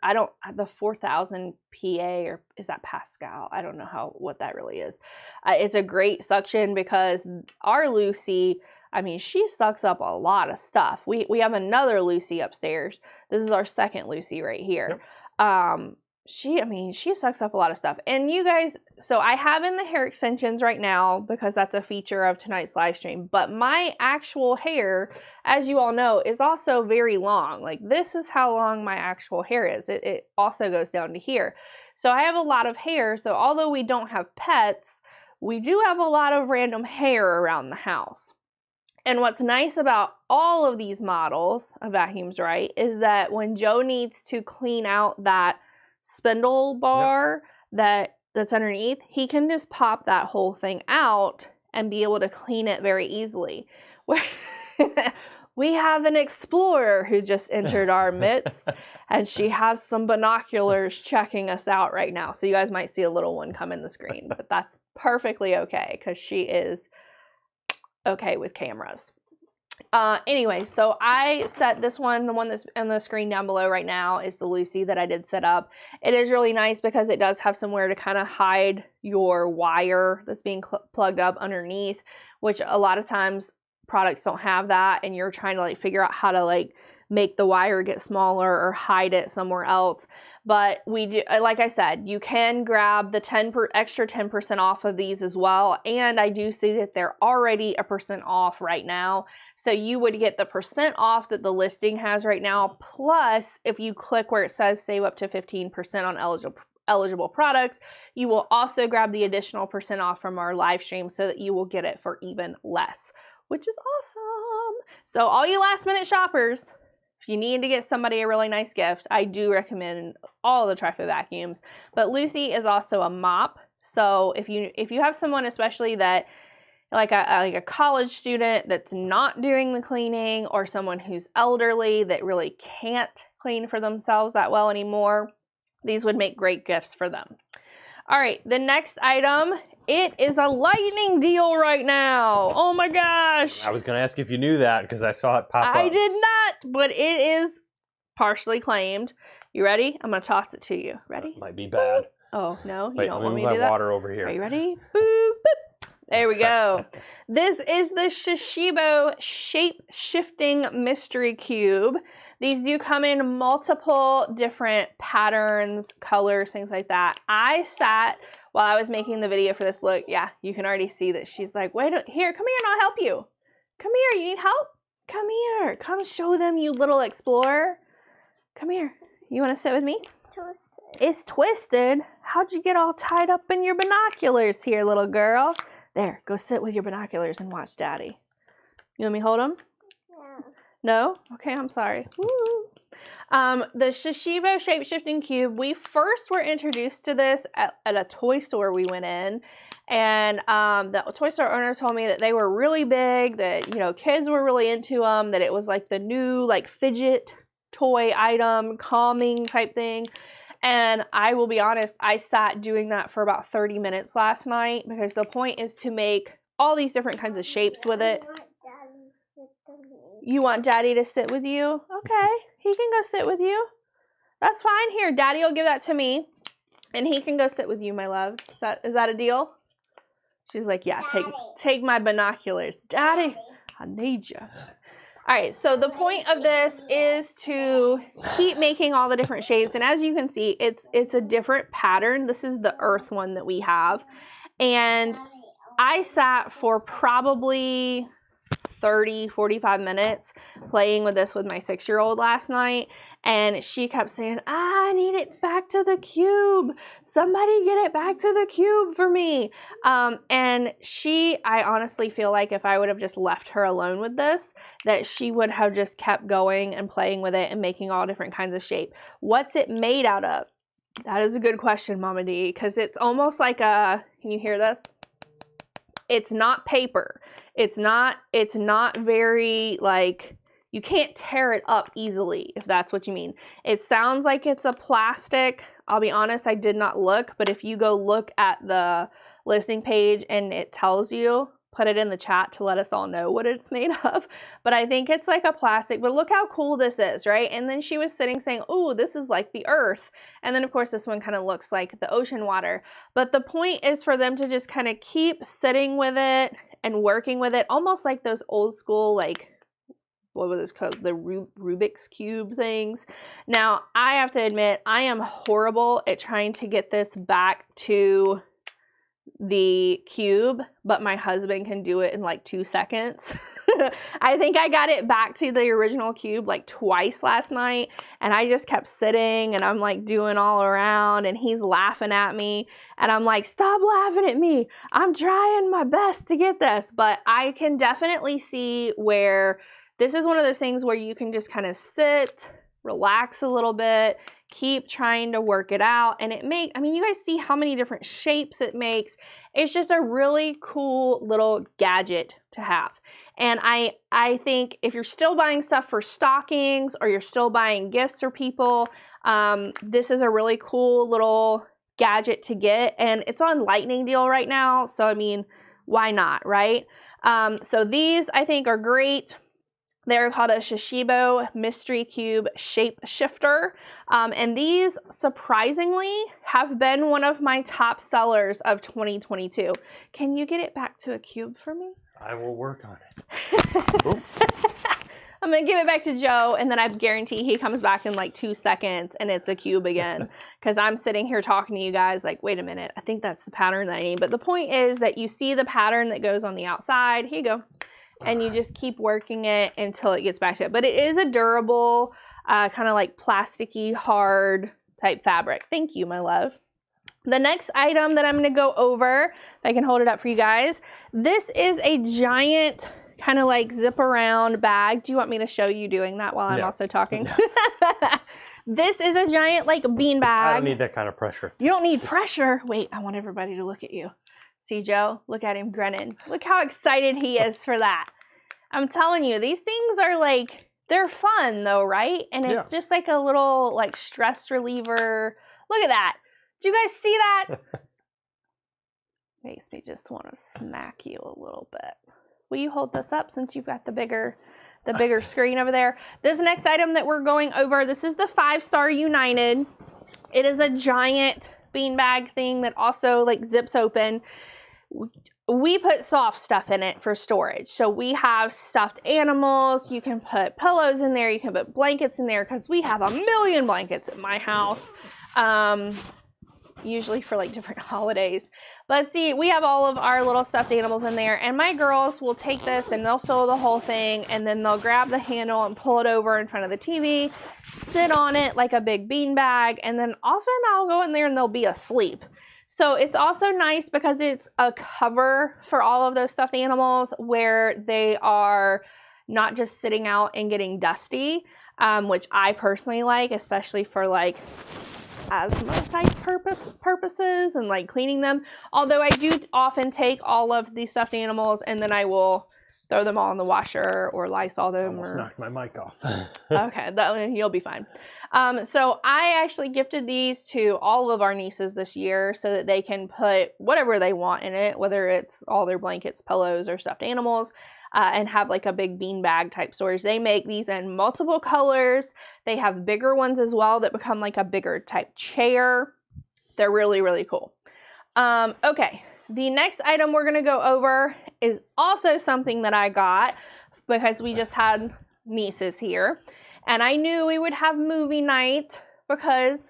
PA, or is that Pascal? I don't know what that really is. It's a great suction because our Lucy, I mean, she sucks up a lot of stuff. We have another Lucy upstairs. This is our second Lucy right here. Yep. She sucks up a lot of stuff. And you guys, so I have in the hair extensions right now because that's a feature of tonight's live stream. But my actual hair, as you all know, is also very long. Like, this is how long my actual hair is. It also goes down to here. So I have a lot of hair. So although we don't have pets, we do have a lot of random hair around the house. And what's nice about all of these models of Vacuums Right is that when Joe needs to clean out that spindle bar that's underneath, he can just pop that whole thing out and be able to clean it very easily. We have an explorer who just entered our midst, and she has some binoculars checking us out right now. So you guys might see a little one come in the screen, but that's perfectly okay because she is okay with cameras. Anyway, so I set this one, the one that's on the screen down below right now is the Lucy that I did set up. It is really nice because it does have somewhere to kind of hide your wire that's being plugged up underneath, which a lot of times products don't have that, and you're trying to like figure out how to like make the wire get smaller or hide it somewhere else. But we do, like I said, you can grab the extra 10% off of these as well. And I do see that they're already a % off right now. So you would get the % off that the listing has right now. Plus, if you click where it says save up to 15% on eligible products, you will also grab the additional % off from our live stream so that you will get it for even less, which is awesome. So all you last minute shoppers, if you need to get somebody a really nice gift, I do recommend all the Trifecta vacuums. But Lucy is also a mop. So if you have someone especially that like a college student that's not doing the cleaning, or someone who's elderly that really can't clean for themselves that well anymore, these would make great gifts for them. All right, the next item, it is a lightning deal right now. Oh my gosh. I was going to ask if you knew that because I saw it pop up. I did not, but it is partially claimed. You ready? I'm going to toss it to you. Ready? Might be bad. Oh, no, you Wait, don't let want me me to move do my that? water over here. Are you ready? Boop, boop. There we go. This is the Shishibo Shape-Shifting Mystery Cube. These do come in multiple different patterns, colors, things like that. I sat while I was making the video for this look. Yeah, you can already see that she's like, wait, here, come here and I'll help you. Come here, you need help? Come here. Come show them, you little explorer. Come here. You want to sit with me? It's twisted. How'd you get all tied up in your binoculars here, little girl? There, go sit with your binoculars and watch Daddy. You want me to hold them? No? Okay, I'm sorry. Woo. The Shishibo Shape-Shifting Cube, we first were introduced to this at a toy store we went in. And the toy store owner told me that they were really big, that, you know, kids were really into them, that it was like the new like fidget toy item, calming type thing. And I will be honest, I sat doing that for about 30 minutes last night because the point is to make all these different kinds of shapes with it. You want Daddy to sit with you? Okay, he can go sit with you. That's fine. Here, Daddy will give that to me, and he can go sit with you, my love. Is that a deal? She's like, yeah, take my binoculars. Daddy, I need you. All right, so the point of this is to keep making all the different shapes. And as you can see, it's a different pattern. This is the earth one that we have. And I sat for probably 30-45 minutes playing with this with my 6-year-old last night. And she kept saying, I need it back to the cube. Somebody get it back to the cube for me. And I honestly feel like if I would have just left her alone with this, that she would have just kept going and playing with it and making all different kinds of shape. What's it made out of? That is a good question, Mama D, because it's almost like can you hear this? It's not paper. It's not very, like, you can't tear it up easily, if that's what you mean. It sounds like it's a plastic. I'll be honest, I did not look, but if you go look at the listing page and it tells you, put it in the chat to let us all know what it's made of. But I think it's like a plastic, but look how cool this is, right? And then she was sitting saying, oh, this is like the earth. And then of course this one kind of looks like the ocean water. But the point is for them to just kind of keep sitting with it and working with it, almost like those old school, like, what was this called? The Rubik's Cube things. Now, I have to admit, I am horrible at trying to get this back to the cube, but my husband can do it in like 2 seconds. I think I got it back to the original cube like twice last night, and I just kept sitting and I'm like doing all around, and he's laughing at me, and I'm like, stop laughing at me. I'm trying my best to get this. But I can definitely see where this is one of those things where you can just kind of sit, relax a little bit, keep trying to work it out. And you guys see how many different shapes it makes. It's just a really cool little gadget to have. And I think if you're still buying stuff for stockings or you're still buying gifts for people, this is a really cool little gadget to get. And it's on lightning deal right now. So, I mean, why not, right? So these I think are great. They're called a Shishibo Mystery Cube Shape Shifter. And these, surprisingly, have been one of my top sellers of 2022. Can you get it back to a cube for me? I will work on it. I'm I'm going to give it back to Joe, and then I guarantee he comes back in like 2 seconds, and it's a cube again. Because I'm sitting here talking to you guys like, wait a minute, I think that's the pattern that I need. But the point is that you see the pattern that goes on the outside. Here you go. And you just keep working it until it gets back to it. But it is a durable, kind of like plasticky, hard type fabric. Thank you, my love. The next item that I'm going to go over, if I can hold it up for you guys, this is a giant kind of like zip around bag. Do you want me to show you doing that while I'm also talking? This is a giant like bean bag. I don't need that kind of pressure. You don't need pressure. Wait, I want everybody to look at you. See, Joe? Look at him grinning. Look how excited he is for that. I'm telling you, these things are like, they're fun though, right? And it's just like a little like stress reliever. Look at that. Do you guys see that? Makes me just want to smack you a little bit. Will you hold this up since you've got the bigger screen over there? This next item that we're going over, this is the 5-Star United. It is a giant beanbag thing that also like zips open. We put soft stuff in it for storage. So we have stuffed animals. You can put pillows in there. You can put blankets in there because we have a million blankets at my house. Usually for like different holidays. But see, we have all of our little stuffed animals in there, and my girls will take this and they'll fill the whole thing, and then they'll grab the handle and pull it over in front of the TV, sit on it like a big bean bag, and then often I'll go in there and they'll be asleep. So it's also nice because it's a cover for all of those stuffed animals where they are not just sitting out and getting dusty, which I personally like, especially for like asthma type purposes and like cleaning them. Although I do often take all of the stuffed animals and then I will throw them all in the washer or Lysol them. Almost knocked my mic off. Okay, you'll be fine. So I actually gifted these to all of our nieces this year so that they can put whatever they want in it, whether it's all their blankets, pillows, or stuffed animals, and have like a big beanbag type storage. They make these in multiple colors. They have bigger ones as well that become like a bigger type chair. They're really, really cool. Okay, the next item we're going to go over is also something that I got because we just had nieces here. And I knew we would have movie night because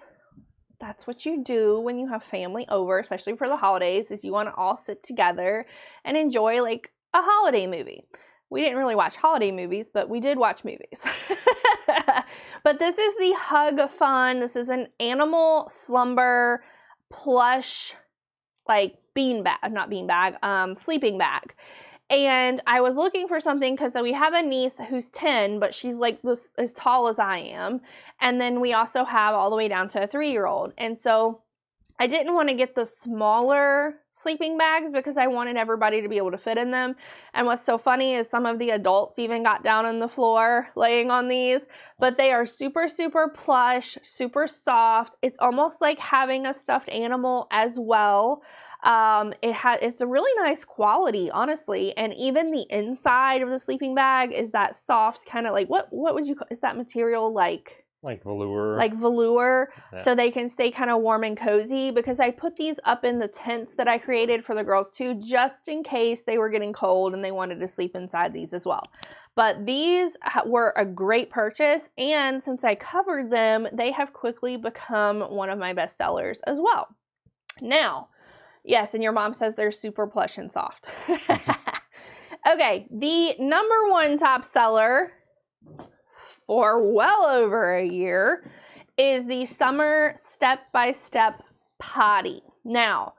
that's what you do when you have family over, especially for the holidays, is you want to all sit together and enjoy like a holiday movie. We didn't really watch holiday movies, but we did watch movies. But this is the Hug Fun. This is an animal slumber plush, like sleeping bag. And I was looking for something because we have a niece who's 10, but she's like this as tall as I am. And then we also have all the way down to a 3-year-old. And so I didn't want to get the smaller sleeping bags because I wanted everybody to be able to fit in them. And what's so funny is some of the adults even got down on the floor laying on these, but they are super, super plush, super soft. It's almost like having a stuffed animal as well. It's a really nice quality, honestly. And even the inside of the sleeping bag is that soft kind of like, what would you call, is that material like velour? Like velour, yeah. So they can stay kind of warm and cozy, because I put these up in the tents that I created for the girls too, just in case they were getting cold and they wanted to sleep inside these as well. But these were a great purchase, and since I covered them, they have quickly become one of my best sellers as well. Now, yes, and your mom says they're super plush and soft. Okay, the number one top seller for well over a year is the Summer Step-by-Step Potty. Now,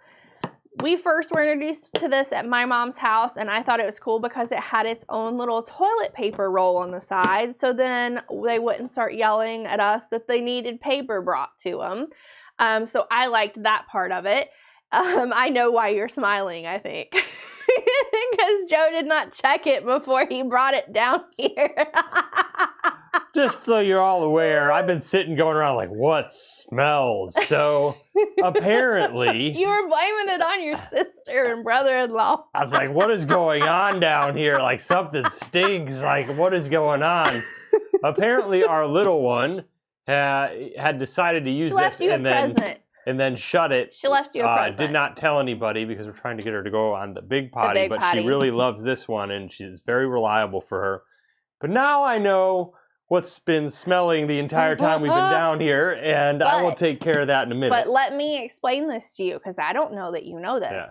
we first were introduced to this at my mom's house, and I thought it was cool because it had its own little toilet paper roll on the side, so then they wouldn't start yelling at us that they needed paper brought to them. So I liked that part of it. I know why you're smiling, I think. Because Joe did not check it before he brought it down here. Just so you're all aware, I've been sitting going around like, what smells? So apparently... You were blaming it on your sister and brother-in-law. I was like, what is going on down here? Like, something stinks. Like, what is going on? Apparently, our little one had decided to use this and then shut it. She left you a present. Did not tell anybody because we're trying to get her to go on the big potty. She really loves this one, and she's very reliable for her. But now I know what's been smelling the entire time we've been down here, and I will take care of that in a minute. But let me explain this to you, because I don't know that you know this. Yeah.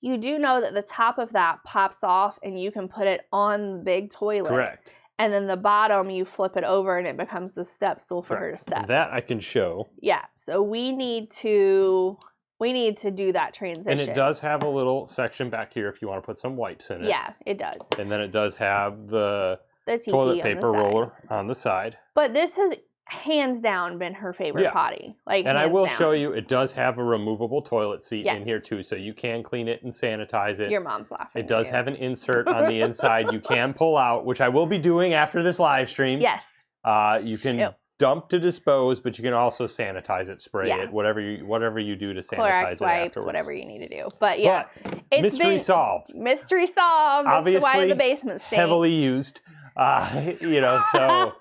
You do know that the top of that pops off, and you can put it on the big toilet. Correct. And then the bottom, you flip it over, and it becomes the step stool for her to step. That I can show. Yeah. So we need to do that transition. And it does have a little section back here if you want to put some wipes in it. Yeah, it does. And then it does have the TP toilet paper roller on the side. But this has hands down been her favorite potty. And I will show you, it does have a removable toilet seat in here too, so you can clean it and sanitize it. Your mom's laughing. It does have an insert on the inside you can pull out, which I will be doing after this live stream. Yes. You can dump to dispose, but you can also sanitize it, spray it, whatever you do to sanitize Clorox it wipes, afterwards. whatever you need to do. But yeah, it's mystery solved. Mystery solved. Obviously, that's why the basement stinks. Heavily used. So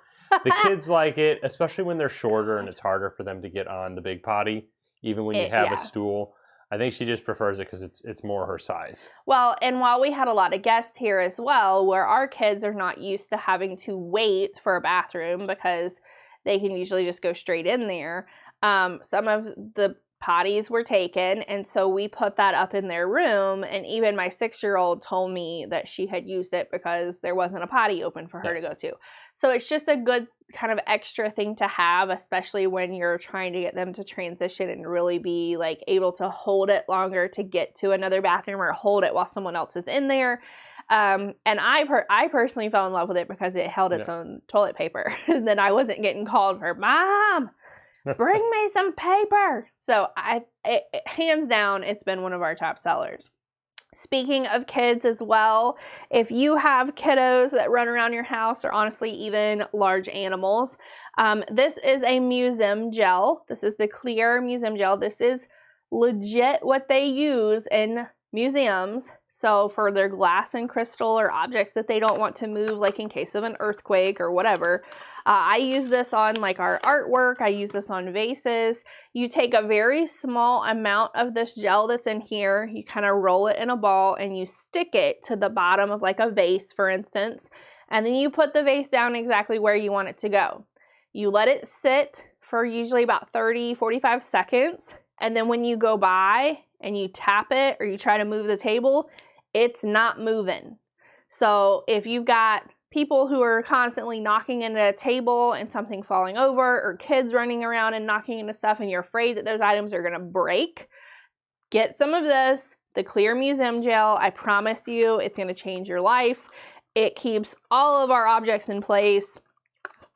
the kids like it, especially when they're shorter and it's harder for them to get on the big potty, even when you have a stool. I think she just prefers it because it's more her size. Well, and while we had a lot of guests here as well, where our kids are not used to having to wait for a bathroom because they can usually just go straight in there, some of the potties were taken, and so we put that up in their room, and even my 6-year-old told me that she had used it because there wasn't a potty open for her to go to. So it's just a good kind of extra thing to have, especially when you're trying to get them to transition and really be like able to hold it longer to get to another bathroom or hold it while someone else is in there. And I personally fell in love with it because it held its own toilet paper. And then I wasn't getting called for, Mom, bring me some paper. So hands down, it's been one of our top sellers. Speaking of kids as well, if you have kiddos that run around your house, or honestly even large animals, this is a museum gel. This is the clear museum gel. This is legit what they use in museums. So for their glass and crystal or objects that they don't want to move, like in case of an earthquake or whatever. I use this on like our artwork. I use this on vases. You take a very small amount of this gel that's in here. You kind of roll it in a ball and you stick it to the bottom of like a vase, for instance. And then you put the vase down exactly where you want it to go. You let it sit for usually about 30, 45 seconds. And then when you go by and you tap it or you try to move the table, it's not moving. So if you've got people who are constantly knocking into a table and something falling over, or kids running around and knocking into stuff and you're afraid that those items are going to break, get some of this, the clear museum gel. I promise you it's going to change your life. It keeps all of our objects in place,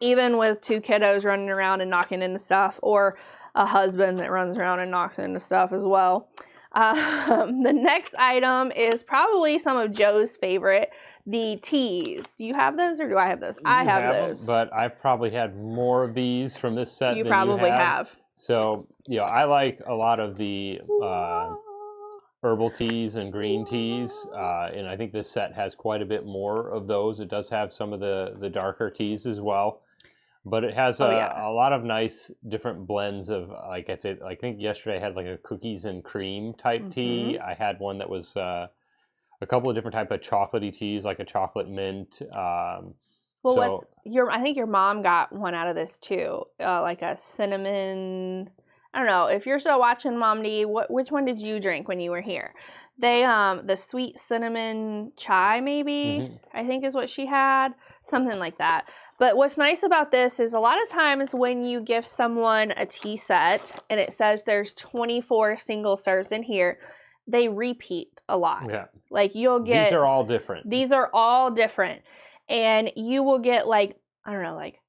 even with 2 kiddos running around and knocking into stuff, or a husband that runs around and knocks into stuff as well. The next item is probably some of Joe's favorite, the teas. Do you have those or do I have those? I have those. Them, but I've probably had more of these from this set than you probably have. So, I like a lot of the herbal teas and green teas, and I think this set has quite a bit more of those. It does have some of the darker teas as well. But it has a lot of nice different blends of, like I said, I think yesterday I had like a cookies and cream type tea. I had one that was a couple of different type of chocolatey teas, like a chocolate mint. I think your mom got one out of this too, like a cinnamon. I don't know if you're still watching, Mom D. Which one did you drink when you were here? They the sweet cinnamon chai, maybe I think is what she had, something like that. But what's nice about this is a lot of times when you give someone a tea set and it says there's 24 single serves in here, they repeat a lot. Yeah. Like you'll get... These are all different. These are all different. And you will get like, I don't know, like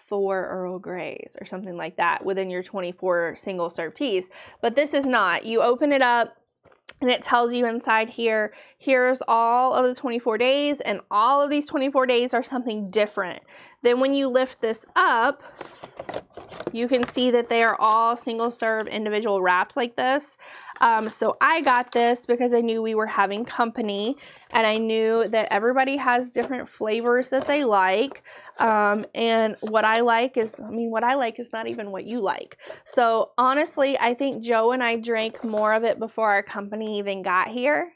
4 Earl Greys or something like that within your 24 single serve teas. But this is not. You open it up and it tells you inside here, here's all of the 24 days, and all of these 24 days are something different. Then when you lift this up, you can see that they are all single serve individual wraps like this. So I got this because I knew we were having company, and I knew that everybody has different flavors that they like. And what I like is not even what you like. So honestly, I think Joe and I drank more of it before our company even got here.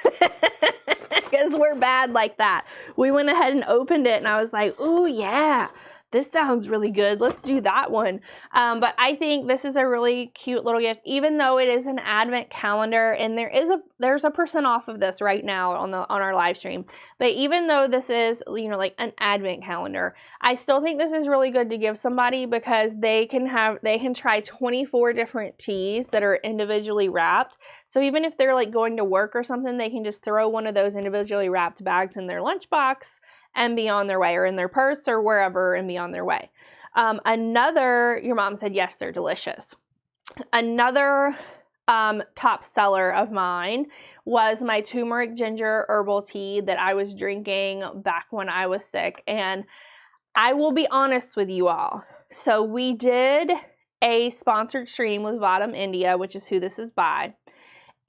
because we're bad like that. We went ahead and opened it, and I was like, ooh, yeah, this sounds really good. Let's do that one. But I think this is a really cute little gift, even though it is an advent calendar, and there's a % off of this right now on our live stream. But even though this is, you know, like an advent calendar, I still think this is really good to give somebody, because they can try 24 different teas that are individually wrapped. So even if they're like going to work or something, they can just throw one of those individually wrapped bags in their lunchbox and be on their way, or in their purse or wherever, and be on their way. Your mom said, yes, they're delicious. Another top seller of mine was my turmeric ginger herbal tea that I was drinking back when I was sick. And I will be honest with you all. So we did a sponsored stream with Vadam India, which is who this is by.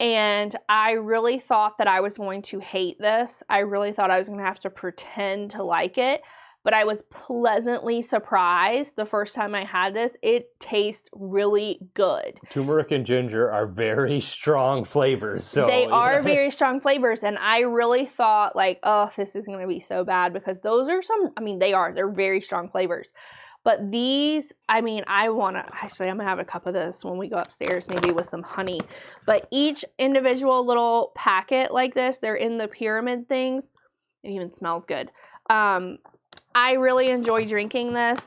And I really thought that I was going to hate this. I really thought I was going to have to pretend to like it. But I was pleasantly surprised the first time I had this. It tastes really good. Turmeric and ginger are very strong flavors. So they are very strong flavors. And I really thought like, oh, this is going to be so bad, because those are they're very strong flavors. But these, I'm going to have a cup of this when we go upstairs, maybe with some honey. But each individual little packet like this, they're in the pyramid things. It even smells good. I really enjoy drinking this.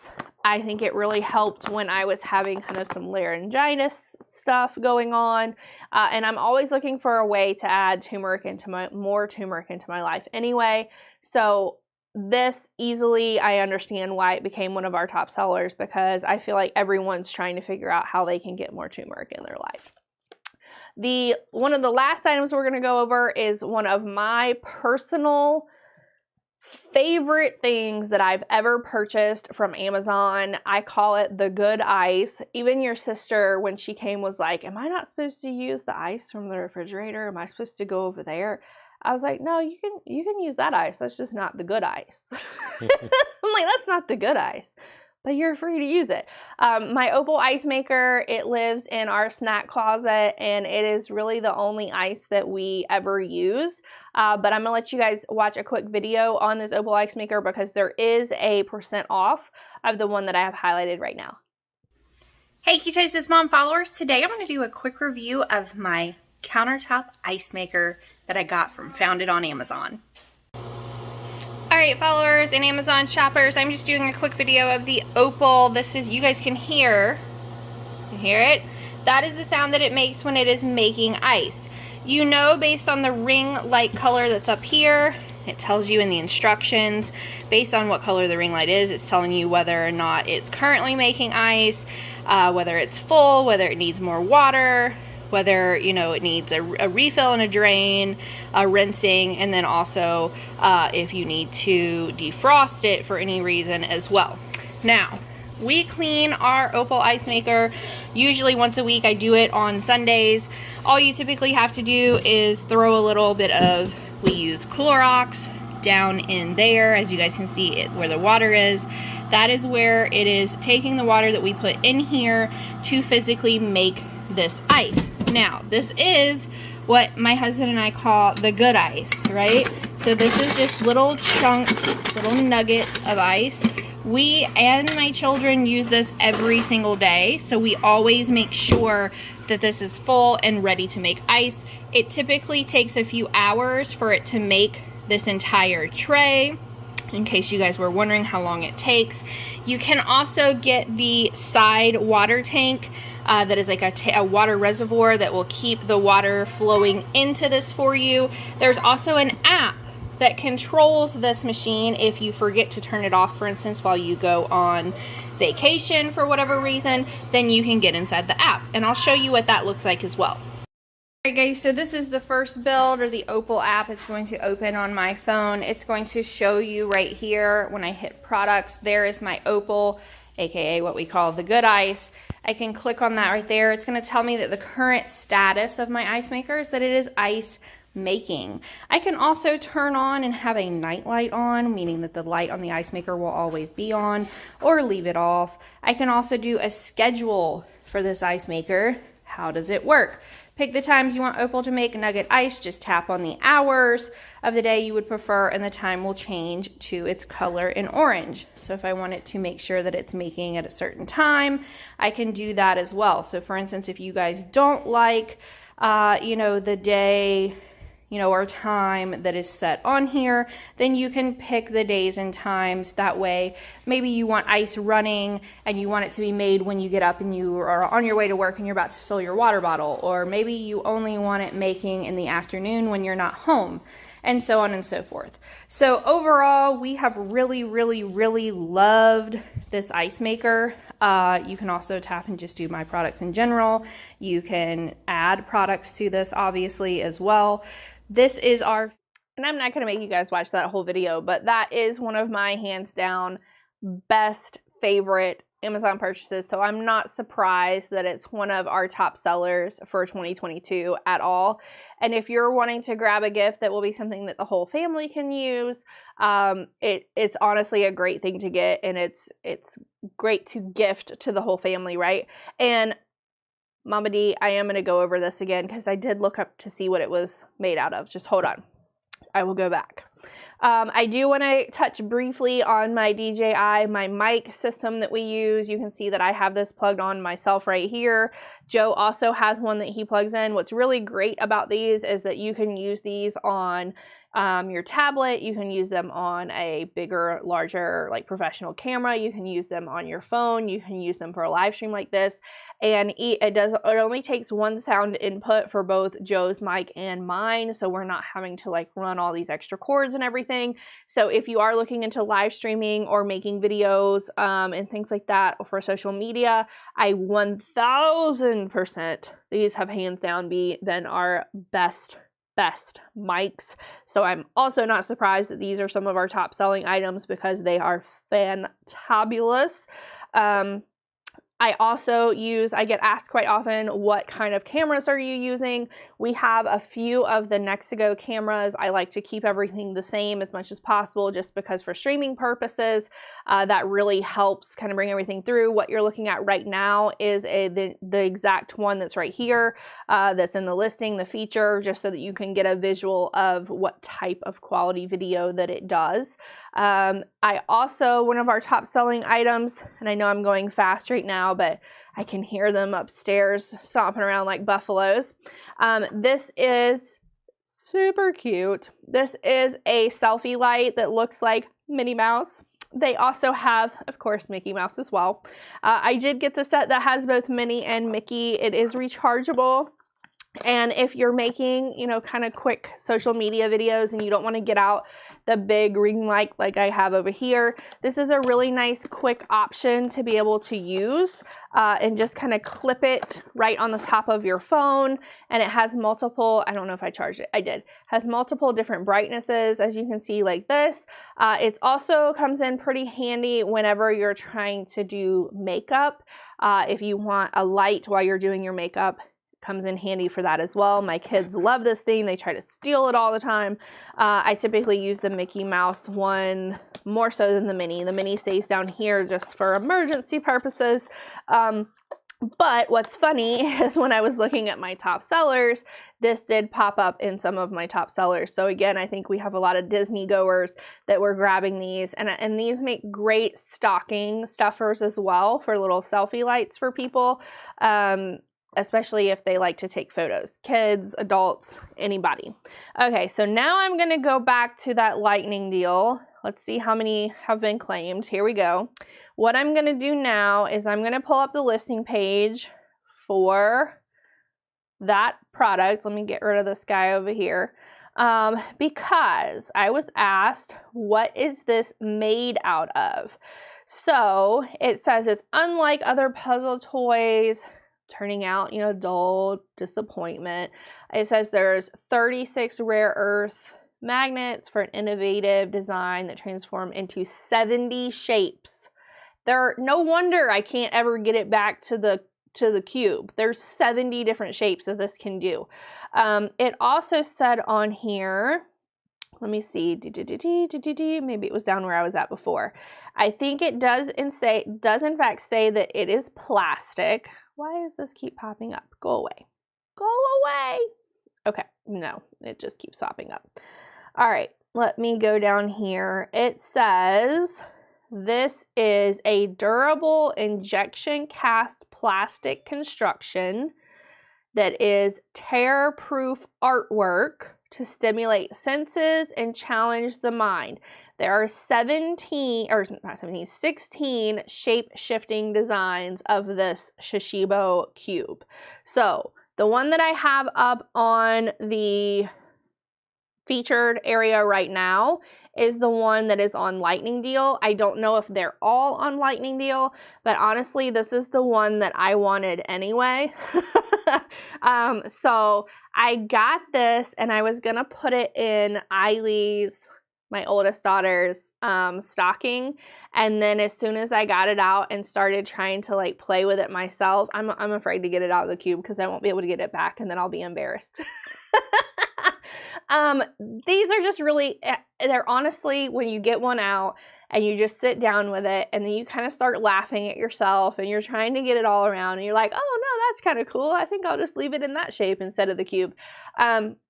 I think it really helped when I was having kind of some laryngitis stuff going on. And I'm always looking for a way to add more turmeric into my life anyway. So this easily, I understand why it became one of our top sellers, because I feel like everyone's trying to figure out how they can get more turmeric in their life. One of the last items we're going to go over is one of my personal favorite things that I've ever purchased from Amazon. I call it the good ice. Even your sister, when she came, was like, am I not supposed to use the ice from the refrigerator? Am I supposed to go over there? I was like, no, you can use that ice. That's just not the good ice. I'm like, that's not the good ice, but you're free to use it. My Opal ice maker, it lives in our snack closet, and it is really the only ice that we ever use. But I'm gonna let you guys watch a quick video on this Opal ice maker, because there is a % off of the one that I have highlighted right now. Hey Ketosis Mom followers, today I'm going to do a quick review of my countertop ice maker that I got from Found It on Amazon. Alright followers and Amazon shoppers, I'm just doing a quick video of the Opal. This is, you guys can hear it? That is the sound that it makes when it is making ice. You know, based on the ring light color that's up here, it tells you in the instructions, based on what color the ring light is, it's telling you whether or not it's currently making ice, whether it's full, whether it needs more water, whether, you know, it needs a refill and a drain, a rinsing, and then also if you need to defrost it for any reason as well. Now, we clean our Opal ice maker usually once a week. I do it on Sundays. All you typically have to do is throw a little bit of, we use Clorox down in there, as you guys can see it where the water is. That is where it is taking the water that we put in here to physically make this ice. Now, this is what my husband and I call the good ice, right? So this is just little chunks, little nuggets of ice. We and my children use this every single day, so we always make sure that this is full and ready to make ice. It typically takes a few hours for it to make this entire tray, in case you guys were wondering how long it takes. You can also get the side water tank that is like a water reservoir that will keep the water flowing into this for you. There's also an app that controls this machine if you forget to turn it off, for instance, while you go on vacation for whatever reason, then you can get inside the app. And I'll show you what that looks like as well. Alright guys, so this is the first build, or the Opal app. It's going to open on my phone. It's going to show you right here when I hit products. There is my Opal, aka what we call the good ice. I can click on that right there. It's going to tell me that the current status of my ice maker is that it is ice making. I can also turn on and have a night light on, meaning that the light on the ice maker will always be on, or leave it off. I can also do a schedule for this ice maker. How does it work? Pick the times you want Opal to make nugget ice. Just tap on the hours of the day you would prefer, and the time will change to its color in orange. So if I wanted to make sure that it's making at a certain time, I can do that as well. So for instance, if you guys don't like, the day, or time that is set on here, then you can pick the days and times. That way, maybe you want ice running and you want it to be made when you get up and you are on your way to work and you're about to fill your water bottle, or maybe you only want it making in the afternoon when you're not home, and so on and so forth. So overall, we have really, really, really loved this ice maker. You can also tap and just do my products in general. You can add products to this obviously as well. This is our, and I'm not going to make you guys watch that whole video, but that is one of my hands down best favorite Amazon purchases. So I'm not surprised that it's one of our top sellers for 2022 at all. And if you're wanting to grab a gift that will be something that the whole family can use, it's honestly a great thing to get, and it's great to gift to the whole family, right? And Mama D, I am going to go over this again because I did look up to see what it was made out of. Just hold on. I will go back. I do want to touch briefly on my DJI, my mic system that we use. You can see that I have this plugged on myself right here. Joe also has one that he plugs in. What's really great about these is that you can use these on your tablet. You can use them on a bigger, larger, like professional camera. You can use them on your phone. You can use them for a live stream like this. And it only takes one sound input for both Joe's mic and mine, so we're not having to like run all these extra cords and everything. So if you are looking into live streaming or making videos and things like that for social media, I 1000% these have hands down been our best mics. So I'm also not surprised that these are some of our top selling items because they are fantabulous. I get asked quite often, what kind of cameras are you using? We have a few of the Nexigo cameras. I like to keep everything the same as much as possible just because for streaming purposes, that really helps kind of bring everything through. What you're looking at right now is the exact one that's right here, that's in the listing, the feature, just so that you can get a visual of what type of quality video that it does. I also, one of our top selling items, and I know I'm going fast right now, but I can hear them upstairs stomping around like buffaloes. This is super cute. This is a selfie light that looks like Minnie Mouse. They also have, of course, Mickey Mouse as well. I did get the set that has both Minnie and Mickey. It is rechargeable. And if you're making, kind of quick social media videos and you don't want to get out the big ring light like I have over here, this is a really nice quick option to be able to use and just kind of clip it right on the top of your phone. And it has multiple, I don't know if I charged it, I did, has multiple different brightnesses, as you can see like this. It also comes in pretty handy whenever you're trying to do makeup. If you want a light while you're doing your makeup, comes in handy for that as well. My kids love this thing. They try to steal it all the time. I typically use the Mickey Mouse one more so than the Minnie. The Minnie stays down here just for emergency purposes. But what's funny is when I was looking at my top sellers, this did pop up in some of my top sellers. So again, I think we have a lot of Disney goers that were grabbing these, and these make great stocking stuffers as well for little selfie lights for people. Especially if they like to take photos, kids, adults, anybody. Okay, so now I'm gonna go back to that lightning deal. Let's see how many have been claimed. Here we go. What I'm gonna do now is I'm gonna pull up the listing page for that product. Let me get rid of this guy over here. Because I was asked, what is this made out of? So it says it's unlike other puzzle toys, turning out, dull disappointment. It says there's 36 rare earth magnets for an innovative design that transform into 70 shapes. No wonder I can't ever get it back to the cube. There's 70 different shapes that this can do. It also said on here, let me see, maybe it was down where I was at before. I think it does in fact say that it is plastic. Why does this keep popping up? Go away. Go away. Okay, no, it just keeps popping up. All right, let me go down here. It says this is a durable injection cast plastic construction that is tear-proof artwork to stimulate senses and challenge the mind. There are 16 shape-shifting designs of this Shishibo cube. So the one that I have up on the featured area right now is the one that is on Lightning Deal. I don't know if they're all on Lightning Deal, but honestly, this is the one that I wanted anyway. So I got this and I was gonna put it in Eileen's, my oldest daughter's, stocking. And then as soon as I got it out and started trying to like play with it myself, I'm afraid to get it out of the cube because I won't be able to get it back and then I'll be embarrassed. These are just really, they're honestly, when you get one out and you just sit down with it and then you kind of start laughing at yourself and you're trying to get it all around and you're like, oh no, that's kind of cool. I think I'll just leave it in that shape instead of the cube.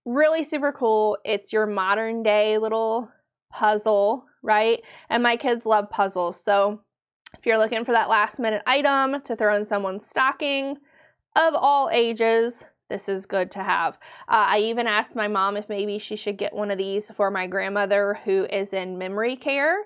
Really super cool. It's your modern day little puzzle, right? And my kids love puzzles. So if you're looking for that last minute item to throw in someone's stocking of all ages, this is good to have. I even asked my mom if maybe she should get one of these for my grandmother who is in memory care,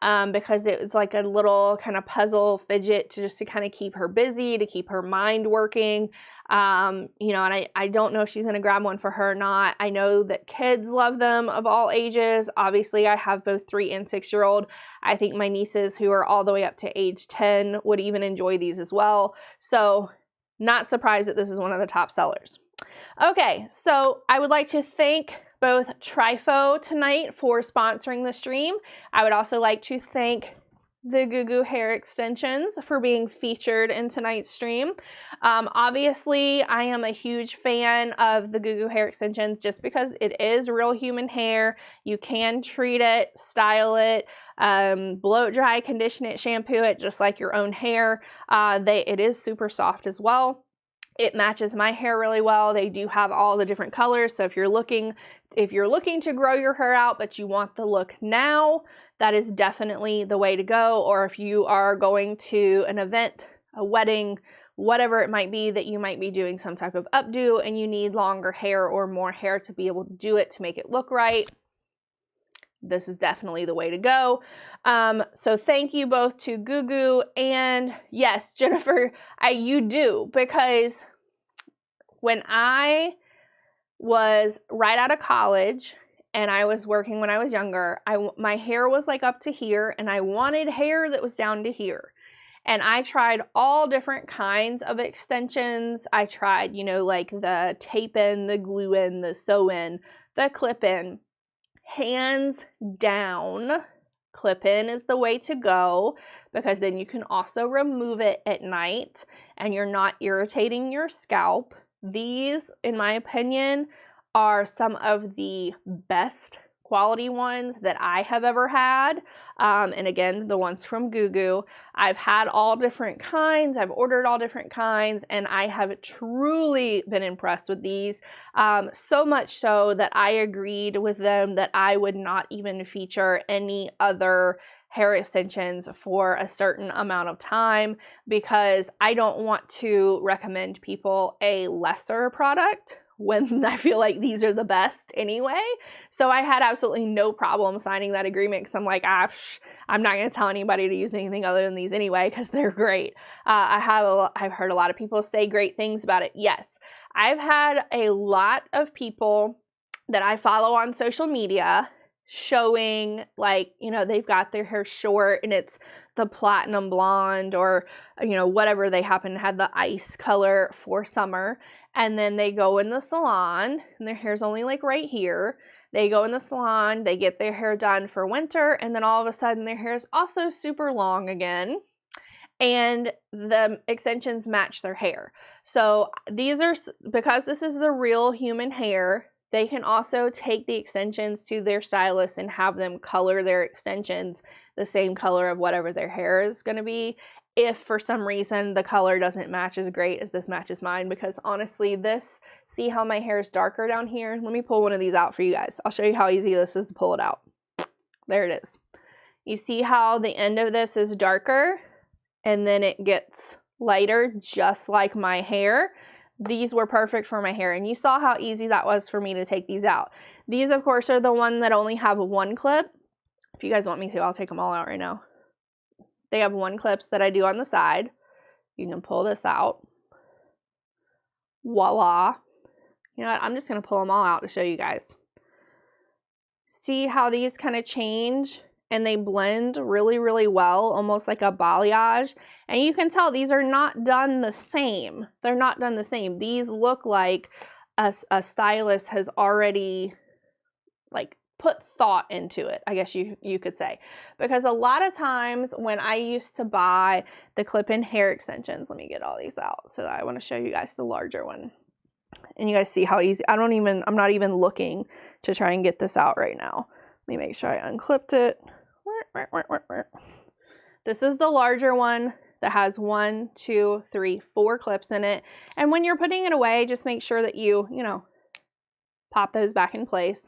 because it was like a little kind of puzzle fidget to kind of keep her busy, to keep her mind working. And I don't know if she's going to grab one for her or not. I know that kids love them of all ages. Obviously, I have both 3 and 6-year-old. I think my nieces who are all the way up to age 10 would even enjoy these as well. So not surprised that this is one of the top sellers. Okay, so I would like to thank both Trifo tonight for sponsoring the stream. I would also like to thank the Gugu Hair Extensions for being featured in tonight's stream. Obviously, I am a huge fan of the Gugu Hair Extensions just because it is real human hair. You can treat it, style it, blow it dry, condition it, shampoo it just like your own hair. It is super soft as well. It matches my hair really well. They do have all the different colors. So if you're looking to grow your hair out, but you want the look now, that is definitely the way to go. Or if you are going to an event, a wedding, whatever it might be that you might be doing some type of updo and you need longer hair or more hair to be able to do it to make it look right, this is definitely the way to go. So thank you both to Gugu, and yes, Jennifer, you do, because when I was right out of college and I was working when I was younger, my hair was like up to here and I wanted hair that was down to here. And I tried all different kinds of extensions. I tried, like the tape in, the glue in, the sew in, the clip in. Hands down, clip in is the way to go, because then you can also remove it at night and you're not irritating your scalp. These, in my opinion, are some of the best quality ones that I have ever had. And again, the ones from Gugu. I've had all different kinds. I've ordered all different kinds, and I have truly been impressed with these. So much so that I agreed with them that I would not even feature any other hair extensions for a certain amount of time, because I don't want to recommend people a lesser product when I feel like these are the best anyway. So I had absolutely no problem signing that agreement, because I'm like, I'm not going to tell anybody to use anything other than these anyway, because they're great. I've heard a lot of people say great things about it. Yes, I've had a lot of people that I follow on social media showing, like, they've got their hair short and it's the platinum blonde, or whatever they happen to have, the ice color for summer, and then they go in the salon and their hair's only like right here. They go in the salon, they get their hair done for winter, and then all of a sudden their hair is also super long again, and the extensions match their hair. So these are, because this is the real human hair, they can also take the extensions to their stylist and have them color their extensions the same color of whatever their hair is going to be, if for some reason the color doesn't match as great as this matches mine. Because honestly, this See how my hair is darker down here? Let me pull one of these out for you guys. I'll show you how easy this is to pull it out. There it is. You see how the end of this is darker and then it gets lighter, just like my hair. These were perfect for my hair, and you saw how easy that was for me to take these out. These, of course, are the ones that only have one clip. If you guys want me to, I'll take them all out right now. They have one clips that I do on the side. You can pull this out. Voila. You know what? I'm just going to pull them all out to show you guys. See how these kind of change and they blend really, really well, almost like a balayage. And you can tell these are not done the same. They're not done the same. These look like a stylist has already like put thought into it, I guess you could say. Because a lot of times when I used to buy the clip-in hair extensions, let me get all these out so that I want to show you guys the larger one. And you guys see how easy, I'm not even looking to try and get this out right now. Let me make sure I unclipped it. This is the larger one that has 1, 2, 3, 4 clips in it. And when you're putting it away, just make sure that you pop those back in place.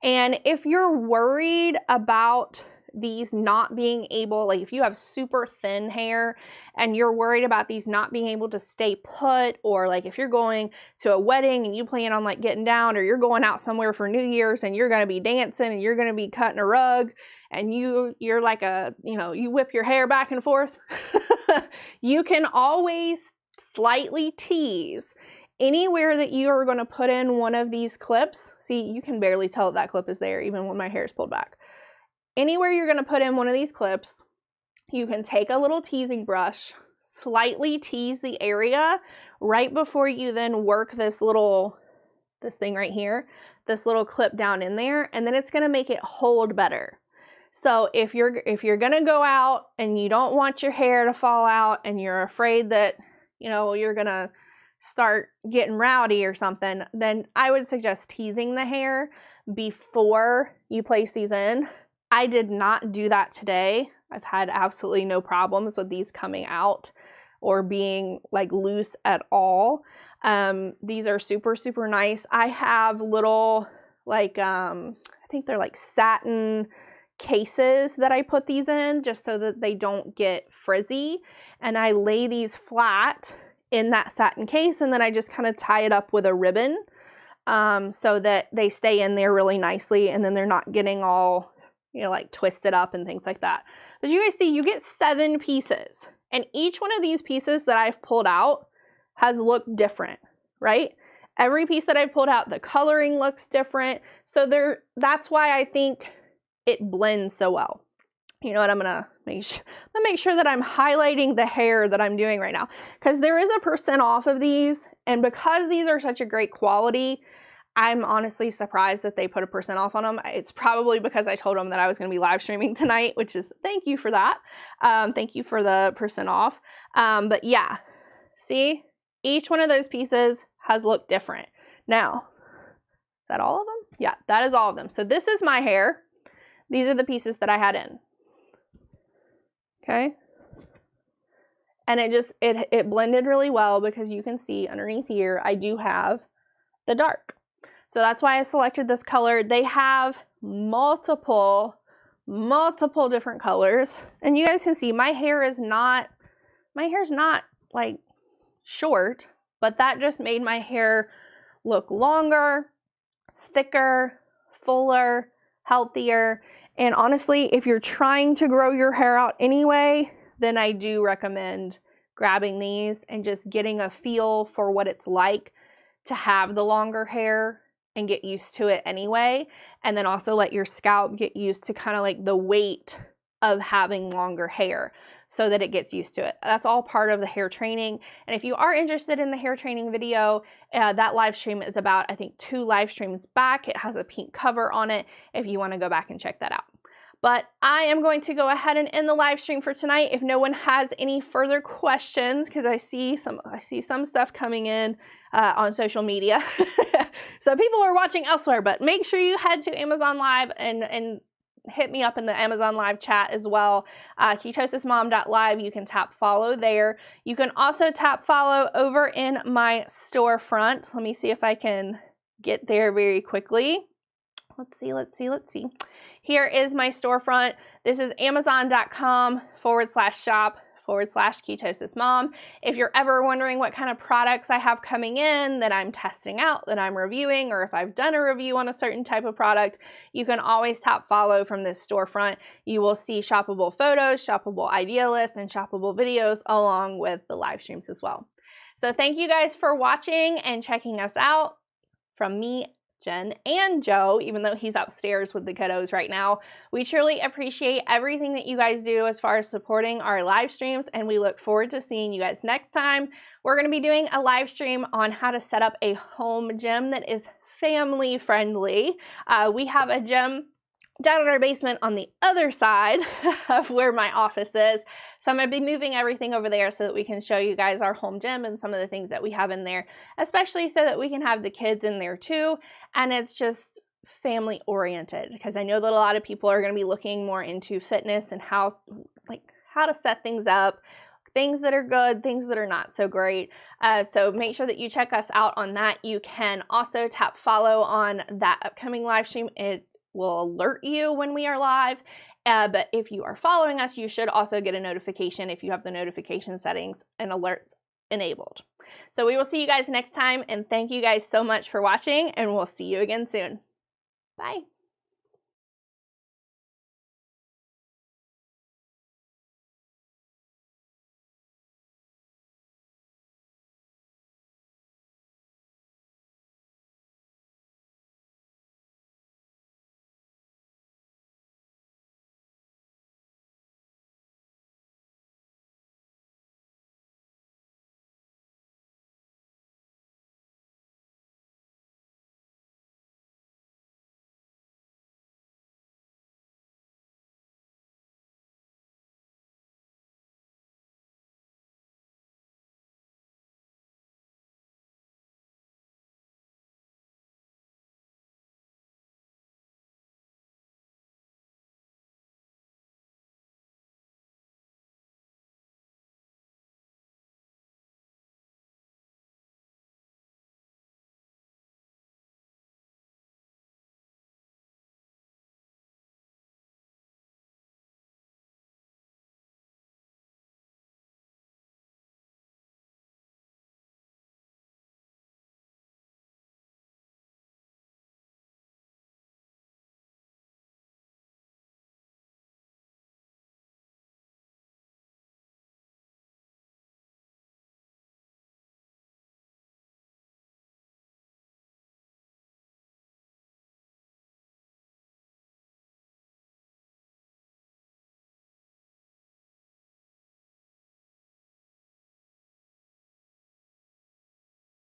And if you're worried about these not being able, like if you have super thin hair and you're worried about these not being able to stay put, or like if you're going to a wedding and you plan on like getting down, or you're going out somewhere for New Year's and you're going to be dancing and you're going to be cutting a rug and you're like you whip your hair back and forth, you can always slightly tease anywhere that you are going to put in one of these clips. See, you can barely tell that clip is there even when my hair is pulled back. Anywhere you're going to put in one of these clips, you can take a little teasing brush, slightly tease the area right before you then work this thing right here, this little clip down in there, and then it's going to make it hold better. So if you're going to go out and you don't want your hair to fall out and you're afraid that, you're going to start getting rowdy or something, then I would suggest teasing the hair before you place these in. I did not do that today. I've had absolutely no problems with these coming out or being like loose at all. These are super, super nice. I have little I think they're like satin cases that I put these in just so that they don't get frizzy. And I lay these flat in that satin case, and then I just kind of tie it up with a ribbon so that they stay in there really nicely, and then they're not getting all like twisted up and things like that. But you guys see, you get 7 pieces, and each one of these pieces that I've pulled out has looked different, right? Every piece that I've pulled out, the coloring looks different. So that's why I think it blends so well. You know what, I'm gonna make sure that I'm highlighting the hair that I'm doing right now, because there is a % off of these, and because these are such a great quality, I'm honestly surprised that they put a % off on them. It's probably because I told them that I was going to be live streaming tonight, which is, thank you for that. Thank you for the % off. But yeah, see, each one of those pieces has looked different. Now, is that all of them? Yeah, that is all of them. So this is my hair. These are the pieces that I had in. Okay. And it blended really well, because you can see underneath here, I do have the dark. So that's why I selected this color. They have multiple different colors. And you guys can see my hair's not like short, but that just made my hair look longer, thicker, fuller, healthier. And honestly, if you're trying to grow your hair out anyway, then I do recommend grabbing these and just getting a feel for what it's like to have the longer hair and get used to it anyway. And then also let your scalp get used to kind of like the weight of having longer hair so that it gets used to it. That's all part of the hair training. And if you are interested in the hair training video, that live stream is about, I think, 2 live streams back. It has a pink cover on it if you want to go back and check that out. But I am going to go ahead and end the live stream for tonight. If no one has any further questions, because I see some stuff coming in on social media. So people are watching elsewhere, but make sure you head to Amazon Live and hit me up in the Amazon live chat as well. KetosisMom.live, you can tap follow there. You can also tap follow over in my storefront. Let me see if I can get there very quickly. Let's see. Here is my storefront. This is amazon.com/shop/KetosisMom. If you're ever wondering what kind of products I have coming in that I'm testing out, that I'm reviewing, or if I've done a review on a certain type of product, you can always tap follow from this storefront. You will see shoppable photos, shoppable idea lists, and shoppable videos along with the live streams as well. So thank you guys for watching and checking us out. From me, Jen, and Joe, even though he's upstairs with the kiddos right now. We truly appreciate everything that you guys do as far as supporting our live streams, and we look forward to seeing you guys next time. We're going to be doing a live stream on how to set up a home gym that is family friendly. We have a gym down in our basement on the other side of where my office is. So I'm going to be moving everything over there so that we can show you guys our home gym and some of the things that we have in there, especially so that we can have the kids in there too. And it's just family oriented, because I know that a lot of people are going to be looking more into fitness and how to set things up, things that are good, things that are not so great. So make sure that you check us out on that. You can also tap follow on that upcoming live stream. It will alert you when we are live. But if you are following us, you should also get a notification if you have the notification settings and alerts enabled. So we will see you guys next time, and thank you guys so much for watching, and we'll see you again soon. Bye.